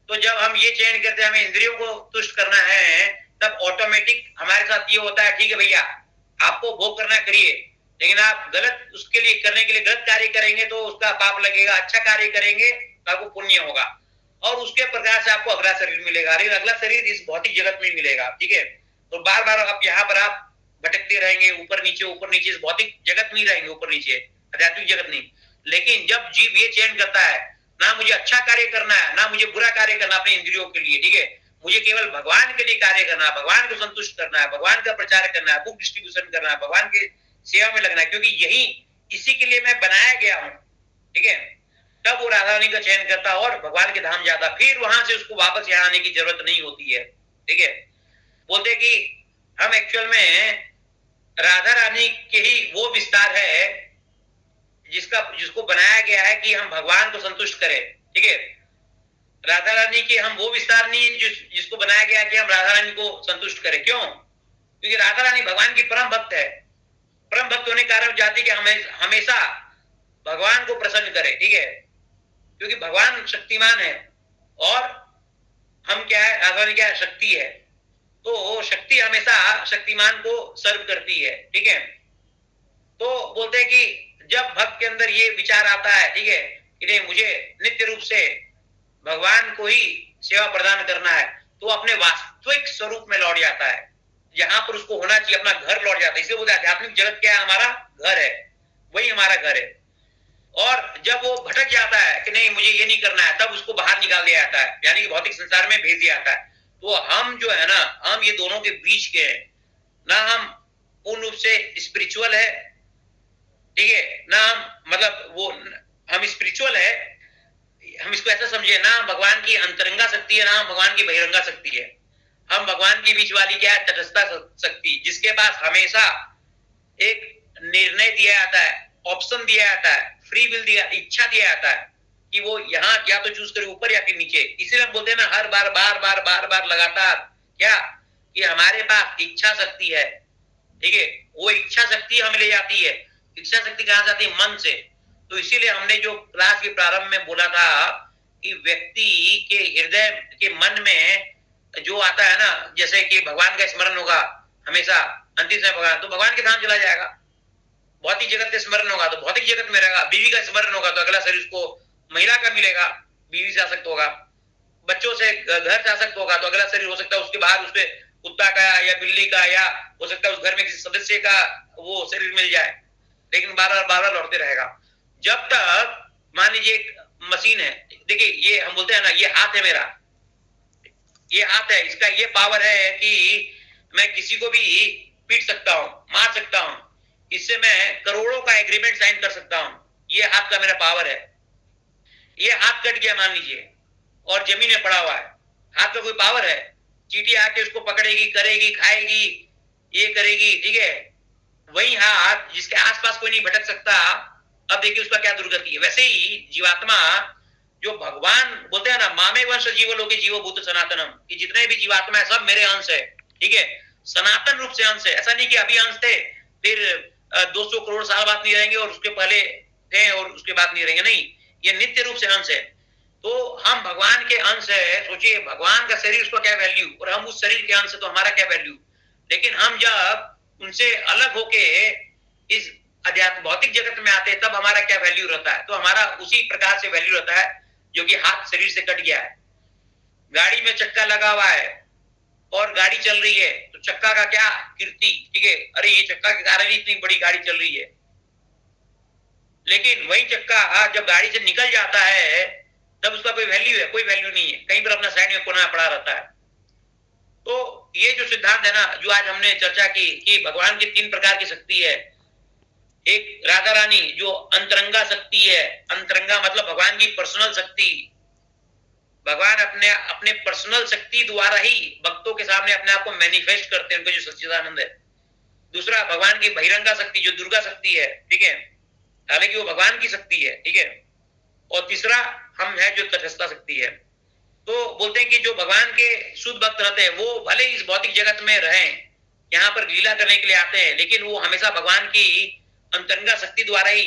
तो जब हम ये चयन करते हैं हमें इंद्रियों को तुष्ट करना है, तब ऑटोमेटिक हमारे साथ ये होता है, ठीक है भैया आपको भोग करना करिए, लेकिन आप गलत उसके लिए करने के लिए गलत कार्य करेंगे तो उसका पाप लगेगा, अच्छा कार्य करेंगे तो आपको पुण्य होगा, और उसके प्रकार से आपको अगला शरीर मिलेगा। लेकिन अगला शरीर इस भौतिक जगत में मिलेगा, ठीक है। तो बार बार आप यहाँ पर आप भटकते रहेंगे, ऊपर नीचे इस भौतिक जगत में ही रहेंगे, ऊपर नीचे, आध्यात्मिक जगत नहीं। लेकिन जब जीव ये चयन करता है, ना मुझे अच्छा कार्य करना है, ना मुझे बुरा कार्य करना अपने इंद्रियों के लिए, ठीक है, मुझे केवल भगवान के लिए कार्य करना है, भगवान को संतुष्ट करना है, भगवान का प्रचार करना है, बुक डिस्ट्रीब्यूशन करना है, भगवान के सेवा में लगना है, क्योंकि यही इसी के लिए मैं बनाया गया हूं, ठीक है। तब वो राधा रानी का चयन करता और भगवान के धाम जाता, फिर वहां से उसको वापस यहाँ आने की जरूरत नहीं होती है, ठीक है। बोलते कि हम एक्चुअल में राधा रानी के ही वो विस्तार है जिसको बनाया गया है कि हम भगवान को संतुष्ट करें, ठीक है। राधा रानी के हम वो विस्तार नहीं जिसको बनाया गया कि हम राधा रानी को संतुष्ट करें। क्यों? क्योंकि राधा रानी भगवान की परम भक्त है। परम भक्त होने के कारण चाहती कि हमें हमेशा भगवान को प्रसन्न करे, ठीक है, क्योंकि भगवान शक्तिमान है और हम क्या है, राधा रानी क्या है, शक्ति है। तो शक्ति हमेशा शक्तिमान को सर्व करती है, ठीक है। तो बोलते हैं कि जब भक्त के अंदर ये विचार आता है, ठीक है, कि नहीं मुझे नित्य रूप से भगवान को ही सेवा प्रदान करना है, तो अपने वास्तविक स्वरूप में लौट जाता है, जहां पर उसको होना चाहिए, अपना घर लौट जाता है। इसलिए बोलते हैं आध्यात्मिक जगत क्या है, हमारा घर है, वही हमारा घर है। और जब वो भटक जाता है कि नहीं मुझे ये नहीं करना है, तब उसको बाहर निकाल दिया जाता है, यानी कि भौतिक संसार में भेज दिया जाता है। तो हम जो है ना, हम ये दोनों के बीच के हैं ना, हम पूर्ण रूप से स्पिरिचुअल है, ठीक है ना, हम मतलब वो हम स्पिरिचुअल है, हम इसको ऐसा समझे ना, भगवान की अंतरंगा शक्ति है ना, भगवान की बहिरंगा शक्ति है। हम भगवान के बीच वाली क्या है, तटस्थता शक्ति, जिसके पास हमेशा एक निर्णय दिया जाता है, ऑप्शन दिया जाता है, फ्री विल दिया, इच्छा दिया जाता है कि वो यहाँ या तो चूज करे ऊपर या फिर नीचे। इसीलिए हम बोलते हैं ना, हर बार बार बार लगातार क्या कि हमारे पास इच्छा शक्ति है, ठीक है, वो इच्छा शक्ति हमें ले जाती है। इच्छा शक्ति कहां से आती है? मन से। तो इसीलिए हमने जो क्लास के प्रारंभ में बोला था कि व्यक्ति के हृदय के मन में जो आता है ना, जैसे कि भगवान का स्मरण होगा हमेशा अंतिम समय भगवान, तो भगवान के धाम चला जाएगा। भौतिक जगत का स्मरण होगा तो भौतिक जगत में रहेगा। बीवी का स्मरण होगा तो अगला शरीर उसको महिला का मिलेगा, बीवी से आसक्त होगा। बच्चों से घर से आसक्त होगा तो अगला शरीर हो सकता है उसके बाद उसपे कुत्ता का या बिल्ली का, या हो सकता है उस घर में किसी सदस्य का वो शरीर मिल जाए, लेकिन बार बार लौटते रहेगा। जब तक मान लीजिए एक मशीन है, देखिए ये हम बोलते हैं ना, ये हाथ है मेरा, ये हाथ है, इसका ये पावर है कि मैं किसी को भी पीट सकता हूं, मार सकता हूं, इससे मैं करोड़ों का एग्रीमेंट साइन कर सकता हूं। ये हाथ का मेरा पावर है। ये हाथ कट गया मान लीजिए और जमीन में पड़ा हुआ है, हाथ में कोई पावर है? चींटी आके उसको पकड़ेगी, करेगी, खाएगी, ये करेगी, ठीक है। वही हाथ जिसके आसपास कोई नहीं भटक सकता, अब देखिए उसका क्या दुर्गति है। वैसे ही जीवात्मा जो भगवान बोलते हैं ना, मामे वंश जीव लोके जीवो भूत सनातनम, कि जितने भी जीवात्मा है सब मेरे अंश है, ठीक है, सनातन रूप से अंश है। ऐसा नहीं कि अभी अंश थे फिर 200 करोड़ साल बाद नहीं रहेंगे और उसके पहले थे और उसके बाद नहीं रहेंगे, नहीं, ये नित्य रूप से अंश है। तो हम भगवान के अंश है। सोचिए भगवान का शरीर, उसका क्या वैल्यू, और हम उस शरीर के अंश है तो हमारा क्या वैल्यू। लेकिन हम जब उनसे अलग होके इस अध्यात्म भौतिक जगत में आते हैं तब हमारा क्या वैल्यू रहता है। तो हमारा उसी प्रकार से वैल्यू रहता है जो कि हाथ शरीर से कट गया है। गाड़ी में चक्का लगा हुआ है और गाड़ी चल रही है तो चक्का का क्या कीर्ति, ठीक है, अरे ये चक्का के कारण ही इतनी बड़ी गाड़ी चल रही है। लेकिन वही चक्का जब गाड़ी से निकल जाता है तब उसका कोई वैल्यू है? कोई वैल्यू नहीं है, कहीं पर अपना साइड में कोना पड़ा रहता है। तो ये जो सिद्धांत है ना, जो आज हमने चर्चा की कि भगवान की 3 प्रकार की शक्ति है। एक राधा रानी जो अंतरंगा शक्ति है, अंतरंगा मतलब भगवान की पर्सनल शक्ति। भगवान अपने पर्सनल शक्ति द्वारा ही भक्तों के सामने अपने आप को मैनिफेस्ट करते हैं, उनका जो सच्चिदानंद है। दूसरा भगवान की बहिरंगा शक्ति जो दुर्गा शक्ति है, ठीक है, हालांकि वो भगवान की शक्ति है, ठीक है। और तीसरा हम है जो तटस्थता शक्ति है। तो बोलते हैं कि जो भगवान के शुद्ध भक्त रहते हैं वो भले ही इस भौतिक जगत में रहें, यहाँ पर लीला करने के लिए आते हैं, लेकिन वो हमेशा भगवान की अंतरंगा शक्ति द्वारा ही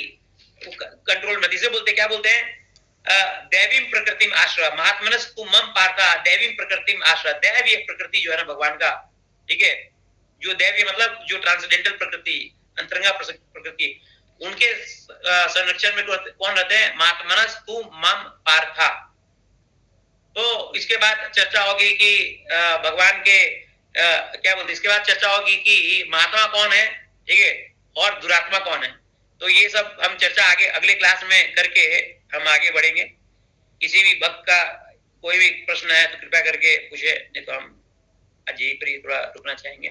कंट्रोल में। इसे बोलते क्या बोलते हैं? दैवीम प्रकृतिम आश्रय महात्मनस तु मम पार्था दैवीम प्रकृतिम आश्रय। दैव एक प्रकृति जो है ना भगवान का, ठीक है, जो दैवी मतलब जो ट्रांसडेंटल प्रकृति, अंतरंगा प्रकृति, उनके संरक्षण में कौन रहते हैं? महात्मनस तु मम पार्था। तो इसके बाद चर्चा होगी कि भगवान के क्या बोलते, इसके बाद चर्चा होगी कि महात्मा कौन है, ठीक है, और दुरात्मा कौन है। तो ये सब हम चर्चा आगे अगले क्लास में करके हम आगे बढ़ेंगे। किसी भी भक्त का कोई भी प्रश्न है तो कृपया करके पूछे, नहीं तो हम आज यही पर थोड़ा रुकना चाहेंगे।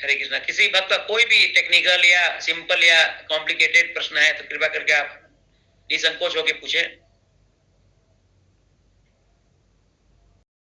हरे कृष्णा। किसी भक्त का कोई भी टेक्निकल या सिंपल या कॉम्प्लिकेटेड प्रश्न है तो कृपया करके आप निसंकोच होकर पूछें।